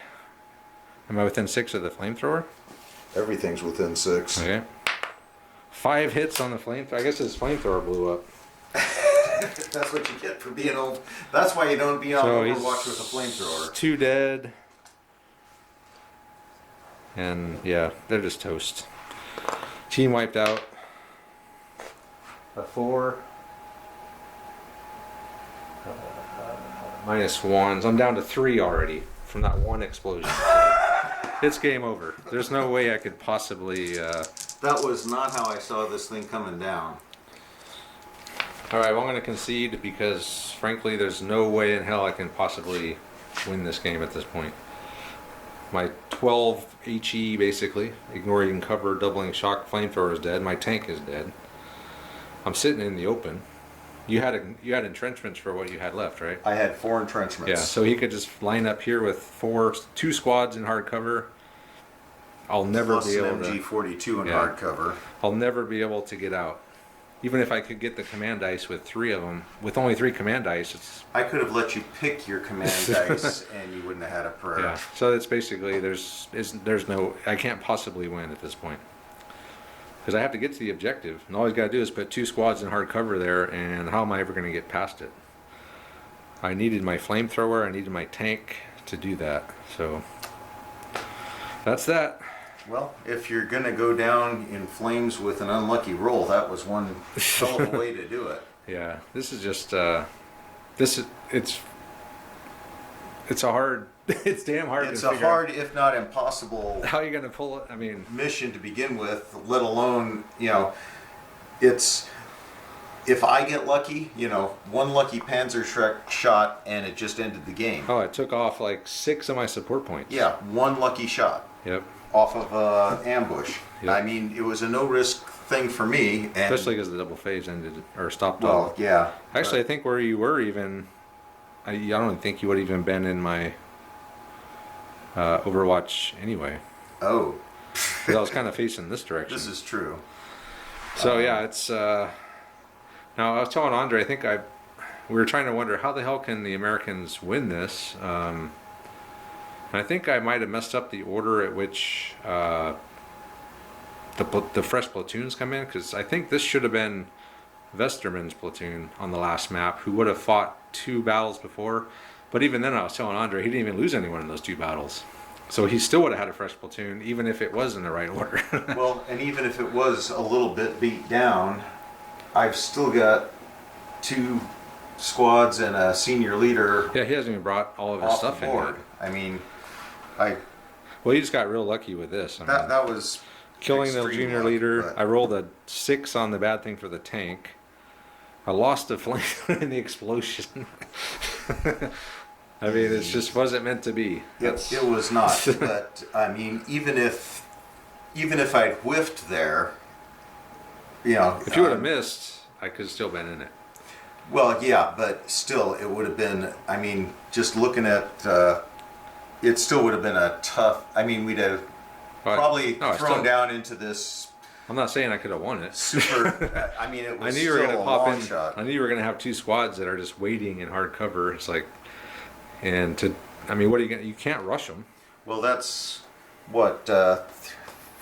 [SPEAKER 1] Am I within 6 of the flamethrower?
[SPEAKER 3] Everything's within 6.
[SPEAKER 1] Okay. 5 hits on the flamethrower. I guess his flamethrower blew up.
[SPEAKER 3] That's what you get for being old. That's why you don't be on
[SPEAKER 1] So
[SPEAKER 3] Overwatch with a flamethrower.
[SPEAKER 1] 2 dead. And yeah, they're just toast. Team wiped out. A 4. -1s. I'm down to 3 already from that one explosion. It's game over. There's no way I could possibly.
[SPEAKER 3] That was not how I saw this thing coming down.
[SPEAKER 1] Alright, well, I'm going to concede because, frankly, there's no way in hell I can possibly win this game at this point. My 12 HE, basically, ignoring cover, doubling shock, flamethrower is dead. My tank is dead. I'm sitting in the open. You had entrenchments for what you had left, right?
[SPEAKER 3] I had 4 entrenchments.
[SPEAKER 1] Yeah, so he could just line up here with 2 squads in hard cover. I'll never
[SPEAKER 3] Plus
[SPEAKER 1] be able
[SPEAKER 3] an
[SPEAKER 1] to.
[SPEAKER 3] MG42 in
[SPEAKER 1] Yeah.
[SPEAKER 3] hard cover.
[SPEAKER 1] I'll never be able to get out. even if I could get the command dice with 3 of them, with only 3 command dice, it's
[SPEAKER 3] I could have let you pick your command dice, and you wouldn't have had a prayer.
[SPEAKER 1] yeah. So it's basically there's no, I can't possibly win at this point because I have to get to the objective, and all he's got to do is put 2 squads in hard cover there, and how am I ever going to get past it? I needed my flamethrower, I needed my tank to do that. So that's that.
[SPEAKER 3] Well, if you're going to go down in flames with an unlucky roll, that was one hell of a way to do it.
[SPEAKER 1] Yeah, this is just it's a hard, it's damn hard.
[SPEAKER 3] It's
[SPEAKER 1] to
[SPEAKER 3] a
[SPEAKER 1] figure
[SPEAKER 3] hard, if not impossible,
[SPEAKER 1] out how you gonna pull it. I mean,
[SPEAKER 3] mission to begin with, let alone, it's, if I get lucky, one lucky Panzer shot and it just ended the game.
[SPEAKER 1] oh, I took off like 6 of my support points.
[SPEAKER 3] Yeah, one lucky shot
[SPEAKER 1] Yep.
[SPEAKER 3] off of ambush.
[SPEAKER 1] Yep.
[SPEAKER 3] I mean, it was a no-risk thing for me. And,
[SPEAKER 1] Especially because the double phase ended or stopped
[SPEAKER 3] well,
[SPEAKER 1] off.
[SPEAKER 3] yeah.
[SPEAKER 1] Actually, I think where you were even, I don't think you would have even been in my Overwatch anyway.
[SPEAKER 3] Oh,
[SPEAKER 1] Because I was kind of facing this direction.
[SPEAKER 3] this is true.
[SPEAKER 1] So yeah, it's now I was telling Andre, I think we were trying to wonder how the hell can the Americans win this. And I think I might have messed up the order at which the fresh platoons come in, because I think this should have been Vesterman's platoon on the last map, who would have fought 2 battles before. But even then, I was telling Andre, he didn't even lose anyone in those 2 battles. So he still would have had a fresh platoon, even if it was in the right order.
[SPEAKER 3] Well, and even if it was a little bit beat down, I've still got 2 squads and a senior leader
[SPEAKER 1] Yeah, he hasn't even brought all of his
[SPEAKER 3] off
[SPEAKER 1] stuff
[SPEAKER 3] the
[SPEAKER 1] in
[SPEAKER 3] board.
[SPEAKER 1] yet.
[SPEAKER 3] I mean,
[SPEAKER 1] Well, he just got real lucky with this. I mean,
[SPEAKER 3] that was
[SPEAKER 1] killing the
[SPEAKER 3] extreme
[SPEAKER 1] junior
[SPEAKER 3] luck,
[SPEAKER 1] leader.
[SPEAKER 3] but-
[SPEAKER 1] I rolled a 6 on the bad thing for the tank. I lost a flame in the explosion. I mean, it just wasn't meant to be.
[SPEAKER 3] It was not. But I mean, even if I'd whiffed there,
[SPEAKER 1] If you would have missed, I could have still been in it.
[SPEAKER 3] Well, yeah, but still, it would have been. I mean, just looking at it, still would have been a tough. I mean, we'd have probably thrown down into this
[SPEAKER 1] I'm not saying I could have won it.
[SPEAKER 3] super. I mean, it was
[SPEAKER 1] I knew you were
[SPEAKER 3] still
[SPEAKER 1] going to
[SPEAKER 3] a
[SPEAKER 1] pop
[SPEAKER 3] long
[SPEAKER 1] in.
[SPEAKER 3] shot.
[SPEAKER 1] I knew you were going to have 2 squads that are just waiting in hard cover. It's like, and to, I mean, what are you going to? You can't rush them.
[SPEAKER 3] Well, that's what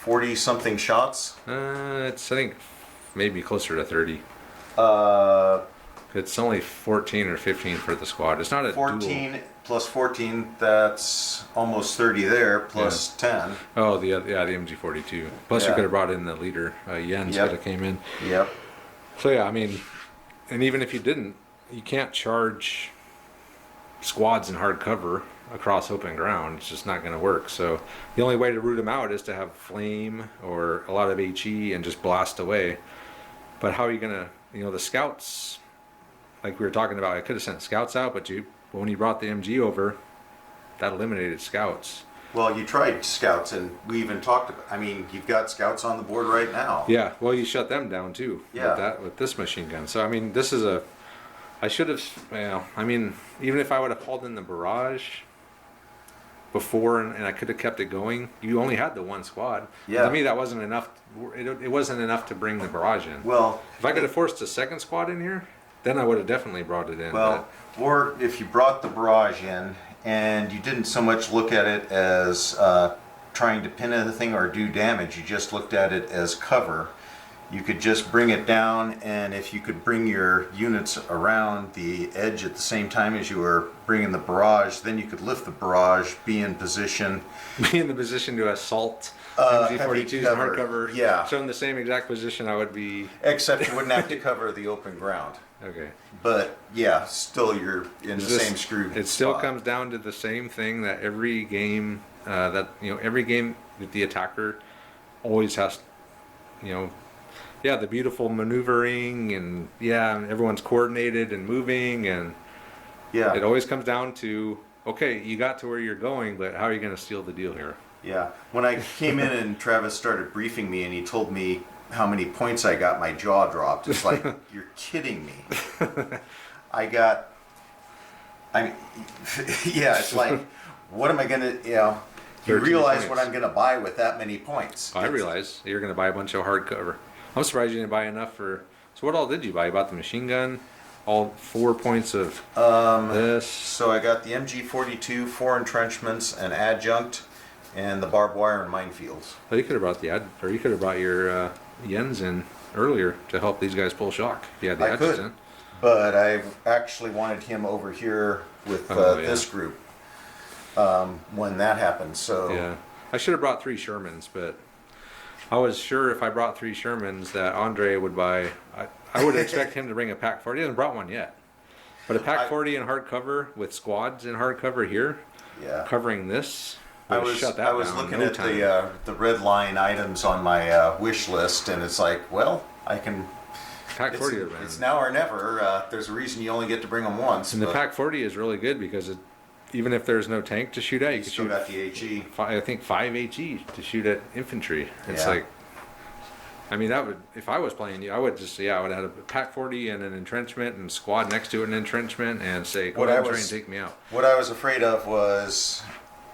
[SPEAKER 3] 40 something shots.
[SPEAKER 1] It's I think maybe closer to 30.
[SPEAKER 3] Uh,
[SPEAKER 1] It's only 14 or 15 for the squad. It's not a
[SPEAKER 3] 14
[SPEAKER 1] duel.
[SPEAKER 3] plus 14. That's almost 30 there. Plus 10.
[SPEAKER 1] Oh, the MG42. Plus, you
[SPEAKER 3] Yeah.
[SPEAKER 1] could have brought in the leader. Jens
[SPEAKER 3] Yep.
[SPEAKER 1] could have came in.
[SPEAKER 3] Yep.
[SPEAKER 1] So yeah, I mean, and even if you didn't, you can't charge squads in hard cover across open ground. It's just not going to work. So the only way to root them out is to have flame or a lot of HE and just blast away. But how are you going to, the scouts, like we were talking about, I could have sent scouts out, but when you brought the MG over, that eliminated scouts.
[SPEAKER 3] Well, you tried scouts, and we even talked about. I mean, you've got scouts on the board right now.
[SPEAKER 1] Yeah, well, you shut them down too.
[SPEAKER 3] Yeah.
[SPEAKER 1] With this machine gun. So I mean, this is I should have. I mean, even if I would have hauled in the barrage before, and I could have kept it going, you only had the 1 squad.
[SPEAKER 3] Yeah.
[SPEAKER 1] To me, that wasn't enough. It wasn't enough to bring the barrage in.
[SPEAKER 3] Well,
[SPEAKER 1] if I could have forced a 2nd squad in here, then I would have definitely brought it in.
[SPEAKER 3] well, or if you brought the barrage in and you didn't so much look at it as trying to pin anything or do damage, you just looked at it as cover. You could just bring it down, and if you could bring your units around the edge at the same time as you were bringing the barrage, then you could lift the barrage, be in position.
[SPEAKER 1] be in the position to assault
[SPEAKER 3] Heavy
[SPEAKER 1] MG42s in hard cover.
[SPEAKER 3] yeah.
[SPEAKER 1] So in the same exact position, I would be.
[SPEAKER 3] Except you wouldn't have to cover the open ground.
[SPEAKER 1] Okay.
[SPEAKER 3] But yeah, still you're in the
[SPEAKER 1] This-
[SPEAKER 3] same screwed
[SPEAKER 1] It still
[SPEAKER 3] spot.
[SPEAKER 1] comes down to the same thing that every game every game that the attacker always has, the beautiful maneuvering and everyone's coordinated and moving, and
[SPEAKER 3] Yeah.
[SPEAKER 1] it always comes down to, okay, you got to where you're going, but how are you going to seal the deal here?
[SPEAKER 3] Yeah. When I came in and Travis started briefing me and he told me how many points I got, my jaw dropped. It's like, you're kidding me. Yeah, it's like, what am I going to, you
[SPEAKER 1] 13
[SPEAKER 3] realize
[SPEAKER 1] points.
[SPEAKER 3] what I'm going to buy with that many points.
[SPEAKER 1] I realize you're going to buy a bunch of hardcover. I'm surprised you didn't buy enough for So what all did you buy? You bought the machine gun, all 4 points of this.
[SPEAKER 3] So I got the MG42, 4 entrenchments, an adjunct, and the barbed wire and minefields.
[SPEAKER 1] Well, you could have brought you could have brought your Yens in earlier to help these guys pull shock. If you had the
[SPEAKER 3] I could.
[SPEAKER 1] adjutant.
[SPEAKER 3] But I actually wanted him over here with this group when that happened. So
[SPEAKER 1] Yeah, I should have brought 3 Shermans, but I was sure if I brought 3 Shermans that Andre would buy. I would expect him to bring a Pack 40. He hasn't brought one yet, but a Pack 40 in hardcover with squads in hardcover here,
[SPEAKER 3] yeah,
[SPEAKER 1] covering this.
[SPEAKER 3] I was looking at the red line items on my wish list, and it's like, well, I can.
[SPEAKER 1] Pack 40 would have
[SPEAKER 3] It's
[SPEAKER 1] been.
[SPEAKER 3] now or never. There's a reason you only get to bring them once.
[SPEAKER 1] And the
[SPEAKER 3] but
[SPEAKER 1] Pack 40 is really good because even if there's no tank to shoot at, you can
[SPEAKER 3] still
[SPEAKER 1] shoot.
[SPEAKER 3] got the HE.
[SPEAKER 1] I think 5 HE to shoot at infantry. It's
[SPEAKER 3] Yeah.
[SPEAKER 1] like, I mean, that would, if I was playing you, I would just, I would have a Pack 40 and an entrenchment and squad next to it, an entrenchment, and say, go ahead and try and take me out.
[SPEAKER 3] What I was afraid of was,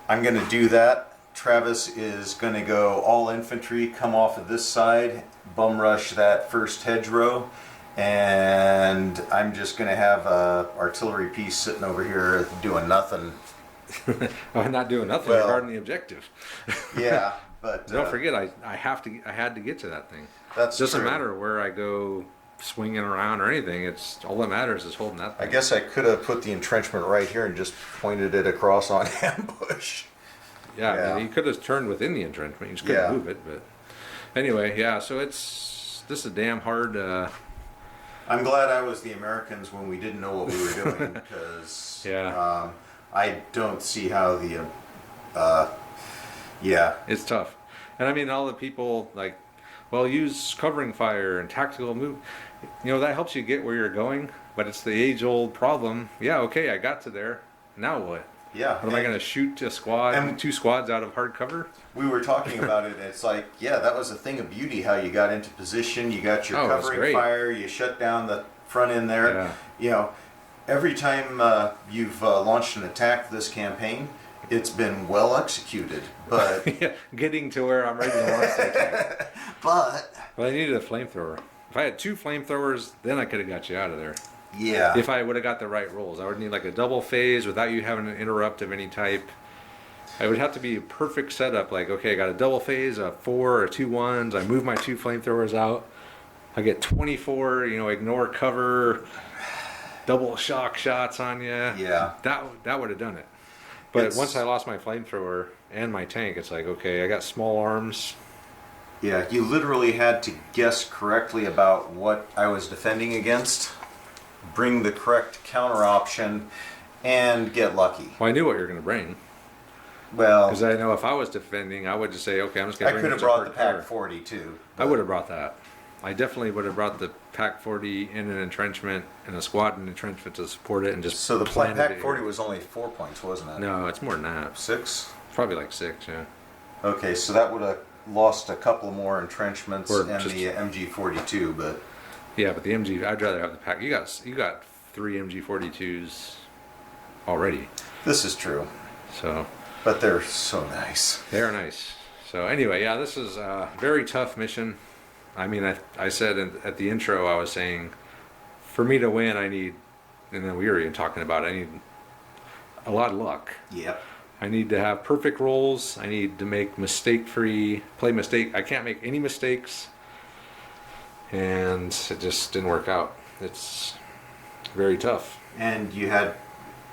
[SPEAKER 3] I'm going to do that. Travis is going to go all infantry, come off of this side, bum rush that first hedgerow, and I'm just going to have a artillery piece sitting over here doing nothing.
[SPEAKER 1] I'm not doing nothing
[SPEAKER 3] Well,
[SPEAKER 1] regarding the objective.
[SPEAKER 3] Yeah, but
[SPEAKER 1] Don't forget, I had to get to that thing.
[SPEAKER 3] That's
[SPEAKER 1] It doesn't
[SPEAKER 3] true.
[SPEAKER 1] matter where I go swinging around or anything. It's all that matters is holding that
[SPEAKER 3] I
[SPEAKER 1] thing.
[SPEAKER 3] guess I could have put the entrenchment right here and just pointed it across on ambush.
[SPEAKER 1] Yeah,
[SPEAKER 3] Yeah.
[SPEAKER 1] you could have turned within the entrenchment. You just couldn't
[SPEAKER 3] Yeah.
[SPEAKER 1] move it. But anyway, yeah. So this is damn hard.
[SPEAKER 3] I'm glad I was the Americans when we didn't know what we were doing, because
[SPEAKER 1] Yeah.
[SPEAKER 3] I don't see how the
[SPEAKER 1] It's tough. And I mean, all the people like, well, use covering fire and tactical move. That helps you get where you're going. But it's the age-old problem. Yeah, okay, I got to there. Now what?
[SPEAKER 3] yeah.
[SPEAKER 1] What am I going to shoot a squad,
[SPEAKER 3] and-
[SPEAKER 1] 2 squads out of hard cover?
[SPEAKER 3] We were talking about it. It's like, yeah, that was a thing of beauty. How you got into position, you got your
[SPEAKER 1] Oh, it was
[SPEAKER 3] covering
[SPEAKER 1] great.
[SPEAKER 3] fire, you shut down the front end there.
[SPEAKER 1] Yeah.
[SPEAKER 3] Every time you've launched an attack this campaign, it's been well executed. But
[SPEAKER 1] Yeah, getting to where I'm ready to launch the attack.
[SPEAKER 3] but
[SPEAKER 1] Well, I needed a flamethrower. If I had 2 flamethrowers, then I could have got you out of there.
[SPEAKER 3] yeah,
[SPEAKER 1] If I would have got the right rolls, I would need like a double phase without you having an interrupt of any type. It would have to be a perfect setup. Like, okay, I got a double phase, a 4 or 2 1s. I move my 2 flamethrowers out. I get 24. Ignore cover, double shock shots on you.
[SPEAKER 3] Yeah.
[SPEAKER 1] That would have done it. But
[SPEAKER 3] It's-
[SPEAKER 1] once I lost my flamethrower and my tank, it's like, okay, I got small arms.
[SPEAKER 3] yeah, you literally had to guess correctly about what I was defending against, bring the correct counter option, and get lucky.
[SPEAKER 1] Well, I knew what you were going to bring.
[SPEAKER 3] Well,
[SPEAKER 1] Because I know if I was defending, I would just say, okay, I'm just
[SPEAKER 3] I
[SPEAKER 1] going to bring
[SPEAKER 3] could have
[SPEAKER 1] this
[SPEAKER 3] brought the
[SPEAKER 1] hard
[SPEAKER 3] Pack
[SPEAKER 1] cover.
[SPEAKER 3] 40 too.
[SPEAKER 1] I would have brought that. I definitely would have brought the Pack 40 in an entrenchment and a squad in entrenchment to support it and just
[SPEAKER 3] So the
[SPEAKER 1] planted
[SPEAKER 3] Pack
[SPEAKER 1] it
[SPEAKER 3] 40
[SPEAKER 1] here.
[SPEAKER 3] was only 4 points, wasn't it?
[SPEAKER 1] No, it's more than that.
[SPEAKER 3] 6?
[SPEAKER 1] Probably like 6, yeah.
[SPEAKER 3] Okay, so that would have lost a couple more entrenchments
[SPEAKER 1] Or
[SPEAKER 3] and
[SPEAKER 1] just-
[SPEAKER 3] the MG42, but
[SPEAKER 1] Yeah, but the MG, I'd rather have the Pack. You got 3 MG42s already,
[SPEAKER 3] this is true.
[SPEAKER 1] so
[SPEAKER 3] But they're so nice.
[SPEAKER 1] they're nice. So anyway, yeah, this is a very tough mission. I mean, I said at the intro, I was saying, for me to win, I need, and then we were even talking about, I need a lot of luck.
[SPEAKER 3] Yep.
[SPEAKER 1] I need to have perfect rolls. I need to make mistake-free, I can't make any mistakes. And it just didn't work out. It's very tough.
[SPEAKER 3] And you had,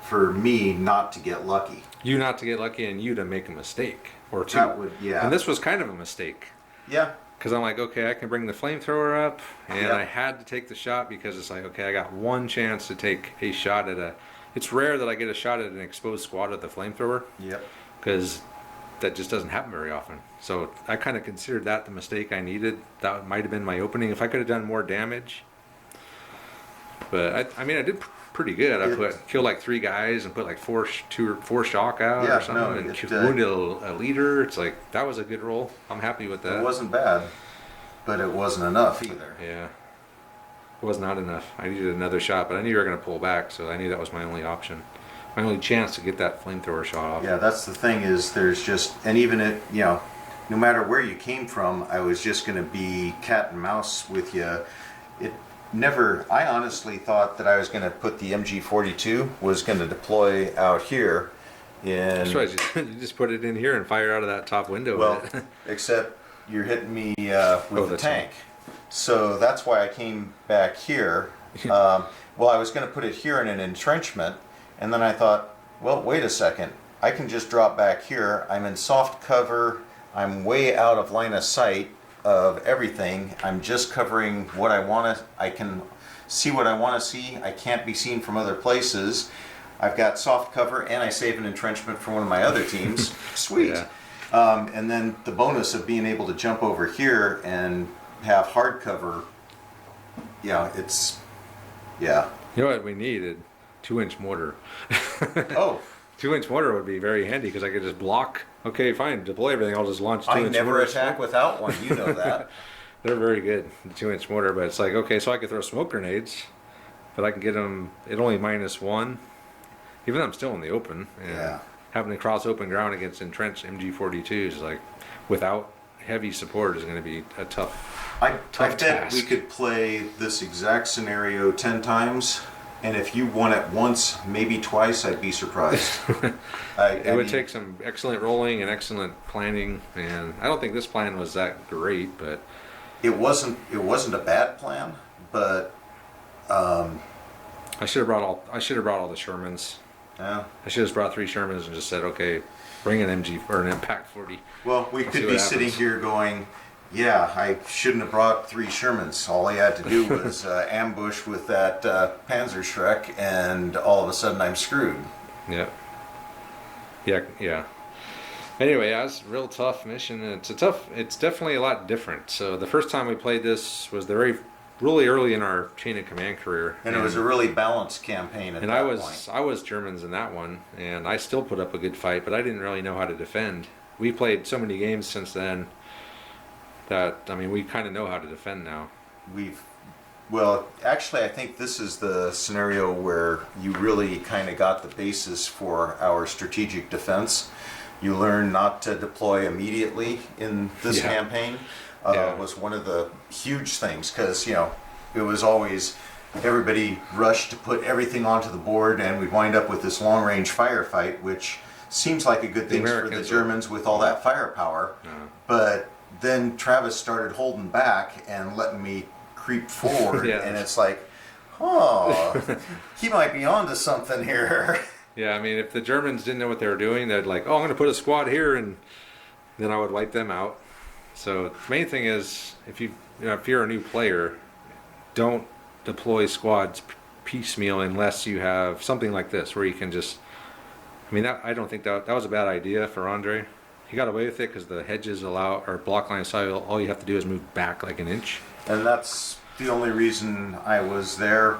[SPEAKER 3] for me, not to get lucky.
[SPEAKER 1] You not to get lucky and you to make a mistake or 2.
[SPEAKER 3] That would, yeah.
[SPEAKER 1] And this was kind of a mistake.
[SPEAKER 3] Yeah.
[SPEAKER 1] Because I'm like, okay, I can bring the flamethrower up, and
[SPEAKER 3] Yep.
[SPEAKER 1] I had to take the shot because it's like, okay, I got one chance to take a shot at a. It's rare that I get a shot at an exposed squad with the flamethrower,
[SPEAKER 3] Yep.
[SPEAKER 1] because that just doesn't happen very often. So I kind of considered that the mistake I needed. That might have been my opening. If I could have done more damage, but I mean, I did pretty good. I killed like 3 guys and put like 4 shock out
[SPEAKER 3] Yeah,
[SPEAKER 1] or something,
[SPEAKER 3] no,
[SPEAKER 1] and
[SPEAKER 3] it,
[SPEAKER 1] wounded a leader. It's like that was a good roll. I'm happy with that.
[SPEAKER 3] It wasn't bad, but it wasn't enough either.
[SPEAKER 1] Yeah. It was not enough. I needed another shot, but I knew you were going to pull back, so I knew that was my only option. My only chance to get that flamethrower shot off.
[SPEAKER 3] Yeah, that's the thing is there's just, and even it, no matter where you came from, I was just going to be cat and mouse with you. never, I honestly thought that I was going to put the MG42 was going to deploy out here
[SPEAKER 1] That's
[SPEAKER 3] in,
[SPEAKER 1] right. You just put it in here and fire out of that top window.
[SPEAKER 3] well,
[SPEAKER 1] with it.
[SPEAKER 3] except you're hitting me with the
[SPEAKER 1] that's
[SPEAKER 3] tank. So that's why I came back here. Well, I was going to put it here in an entrenchment, and then I thought, well, wait a second. I can just drop back here. I'm in soft cover. I'm way out of line of sight of everything. I'm just covering what I want to. I can see what I want to see. I can't be seen from other places. I've got soft cover, and I save an entrenchment for one of my other teams. Sweet.
[SPEAKER 1] Yeah.
[SPEAKER 3] And then the bonus of being able to jump over here and have hard cover. Yeah, it's, yeah.
[SPEAKER 1] You know what we needed? 2-inch mortar.
[SPEAKER 3] Oh,
[SPEAKER 1] 2-inch mortar would be very handy because I could just block. Okay, fine, deploy everything. I'll just launch 2-inch
[SPEAKER 3] I never
[SPEAKER 1] mortar.
[SPEAKER 3] attack without one. You know that.
[SPEAKER 1] They're very good, the 2-inch mortar. But it's like, okay, so I could throw smoke grenades, but I can get them at only -1. Even though I'm still in the open. And
[SPEAKER 3] Yeah.
[SPEAKER 1] having to cross open ground against entrenched MG42s, like, without heavy support is going to be a tough.
[SPEAKER 3] I
[SPEAKER 1] Tough
[SPEAKER 3] bet
[SPEAKER 1] task.
[SPEAKER 3] we could play this exact scenario 10 times, and if you won it once, maybe twice, I'd be surprised.
[SPEAKER 1] It would take some excellent rolling and excellent planning, and I don't think this plan was that great, but
[SPEAKER 3] It wasn't a bad plan, but
[SPEAKER 1] I should have brought all the Shermans.
[SPEAKER 3] yeah.
[SPEAKER 1] I should have brought 3 Shermans and just said, okay, bring an MG or an Impact 40.
[SPEAKER 3] Well, we
[SPEAKER 1] see
[SPEAKER 3] could
[SPEAKER 1] what
[SPEAKER 3] be sitting
[SPEAKER 1] happens.
[SPEAKER 3] here going, yeah, I shouldn't have brought 3 Shermans. All I had to do was ambush with that Panzerschreck, and all of a sudden I'm screwed.
[SPEAKER 1] Yeah. Yeah. Anyway, yeah, it's a real tough mission, and it's definitely a lot different. So the first time we played this was really early in our chain of command career.
[SPEAKER 3] And it was a really balanced campaign at
[SPEAKER 1] And
[SPEAKER 3] that
[SPEAKER 1] I
[SPEAKER 3] point.
[SPEAKER 1] was Germans in that one, and I still put up a good fight, but I didn't really know how to defend. We played so many games since then that, I mean, we kind of know how to defend now.
[SPEAKER 3] Well, actually, I think this is the scenario where you really kind of got the basis for our strategic defense. You learn not to deploy immediately in this
[SPEAKER 1] Yeah.
[SPEAKER 3] campaign.
[SPEAKER 1] Yeah.
[SPEAKER 3] Was one of the huge things, because it was always everybody rushed to put everything onto the board, and we'd wind up with this long range firefight, which seems like a good thing for the
[SPEAKER 1] Americans
[SPEAKER 3] Germans with all that firepower. But then Travis started holding back and letting me creep forward,
[SPEAKER 1] Yeah.
[SPEAKER 3] and it's like, oh, he might be onto something here.
[SPEAKER 1] Yeah, I mean, if the Germans didn't know what they were doing, they'd like, oh, I'm going to put a squad here, and then I would wipe them out. So the main thing is, if you're a new player, don't deploy squads piecemeal unless you have something like this where you can just. I mean, I don't think that was a bad idea for Andre. He got away with it because the hedges or block line style. All you have to do is move back like an inch.
[SPEAKER 3] And that's the only reason I was there.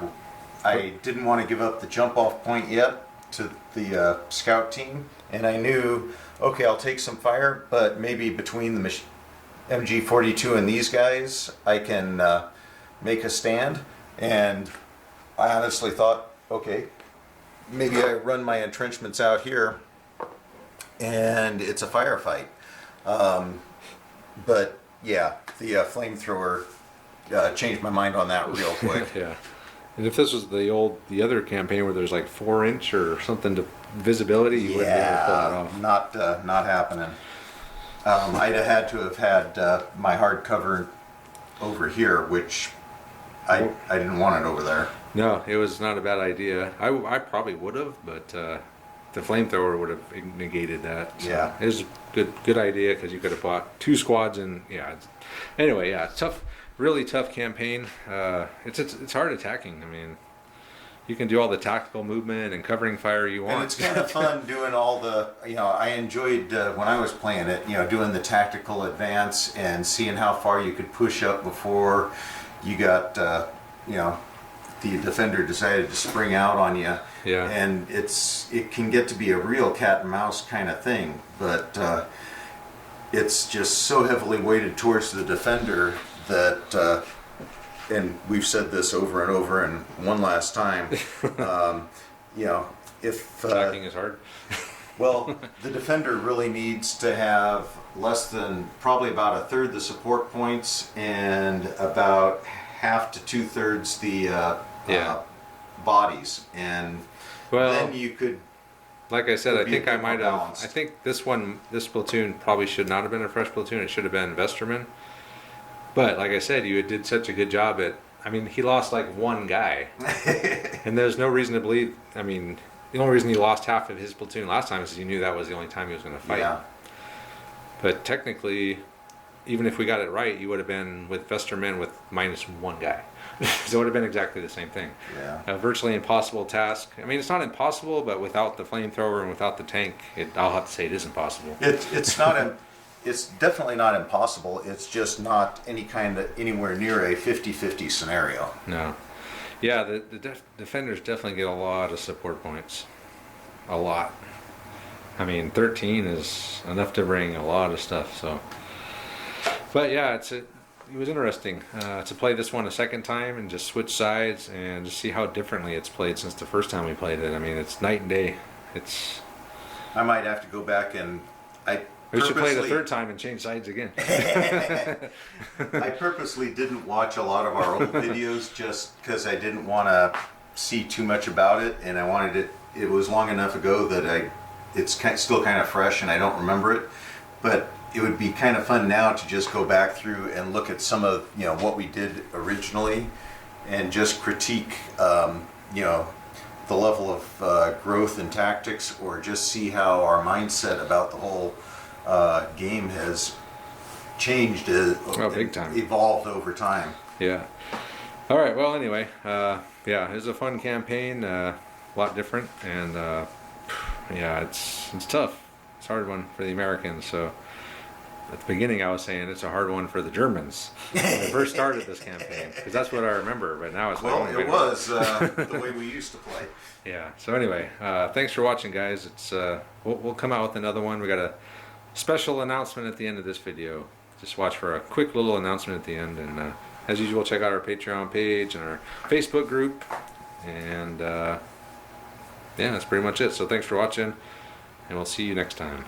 [SPEAKER 3] I didn't want to give up the jump off point yet to the scout team, and I knew, okay, I'll take some fire, but maybe between the MG42 and these guys, I can make a stand. And I honestly thought, okay, maybe I run my entrenchments out here, and it's a firefight. But yeah, the flamethrower changed my mind on that real quick.
[SPEAKER 1] Yeah. And if this was the other campaign where there's like 4-inch or something to visibility, you wouldn't be able to pull that off.
[SPEAKER 3] Not happening. I'd have had to have had my hard cover over here, which I didn't want it over there.
[SPEAKER 1] No, it was not a bad idea. I probably would have, but the flamethrower would have negated that. So
[SPEAKER 3] Yeah.
[SPEAKER 1] it was a good idea because you could have bought 2 squads and yeah. Anyway, yeah, it's tough, really tough campaign. It's hard attacking. I mean, you can do all the tactical movement and covering fire you want.
[SPEAKER 3] And it's kind of fun doing all the, I enjoyed when I was playing it, doing the tactical advance and seeing how far you could push up before you got, the defender decided to spring out on you.
[SPEAKER 1] Yeah.
[SPEAKER 3] And it can get to be a real cat and mouse kind of thing, but it's just so heavily weighted towards the defender that, and we've said this over and over, and one last time, if
[SPEAKER 1] Attacking is hard.
[SPEAKER 3] well, the defender really needs to have less than probably about a third the support points and about half to 2/3 the
[SPEAKER 1] Yeah.
[SPEAKER 3] bodies, and
[SPEAKER 1] Well,
[SPEAKER 3] then you could.
[SPEAKER 1] like I said, I
[SPEAKER 3] Would be a
[SPEAKER 1] think I
[SPEAKER 3] bit more
[SPEAKER 1] might have.
[SPEAKER 3] balanced.
[SPEAKER 1] I think this platoon probably should not have been a fresh platoon. It should have been Vesterman. But like I said, you did such a good job at. I mean, he lost like one guy, and there's no reason to believe. I mean, the only reason he lost half of his platoon last time is he knew that was the only time he was going to fight.
[SPEAKER 3] Yeah.
[SPEAKER 1] But technically, even if we got it right, you would have been with Vesterman with minus one guy. So it would have been exactly the same thing.
[SPEAKER 3] Yeah.
[SPEAKER 1] A virtually impossible task. I mean, it's not impossible, but without the flamethrower and without the tank, I'll have to say it is impossible.
[SPEAKER 3] It's not it's definitely not impossible. It's just not anywhere near a 50-50 scenario.
[SPEAKER 1] No. Yeah, the defenders definitely get a lot of support points. A lot. I mean, 13 is enough to bring a lot of stuff, so. But yeah, it was interesting to play this one a second time and just switch sides and just see how differently it's played since the first time we played it. I mean, it's night and day.
[SPEAKER 3] I might have to go back and
[SPEAKER 1] We should play it a third time and change sides again.
[SPEAKER 3] I purposely didn't watch a lot of our old videos just because I didn't want to see too much about it, and I wanted it. It was long enough ago that it's still kind of fresh and I don't remember it, but it would be kind of fun now to just go back through and look at some of what we did originally, and just critique the level of growth in tactics, or just see how our mindset about the whole game has changed,
[SPEAKER 1] big time.
[SPEAKER 3] evolved over time.
[SPEAKER 1] Yeah. All right. Well, anyway, yeah, it was a fun campaign, a lot different, and yeah, it's tough. It's a hard one for the Americans. So at the beginning, I was saying it's a hard one for the Germans when they first started this campaign, because that's what I remember. But now it's like,
[SPEAKER 3] Well,
[SPEAKER 1] oh, wait
[SPEAKER 3] it
[SPEAKER 1] a
[SPEAKER 3] was the way we used to play.
[SPEAKER 1] Yeah. So anyway, thanks for watching, guys. It's we'll come out with another one. We got a special announcement at the end of this video. Just watch for a quick little announcement at the end, and as usual, check out our Patreon page and our Facebook group, and yeah, that's pretty much it. So thanks for watching, and we'll see you next time.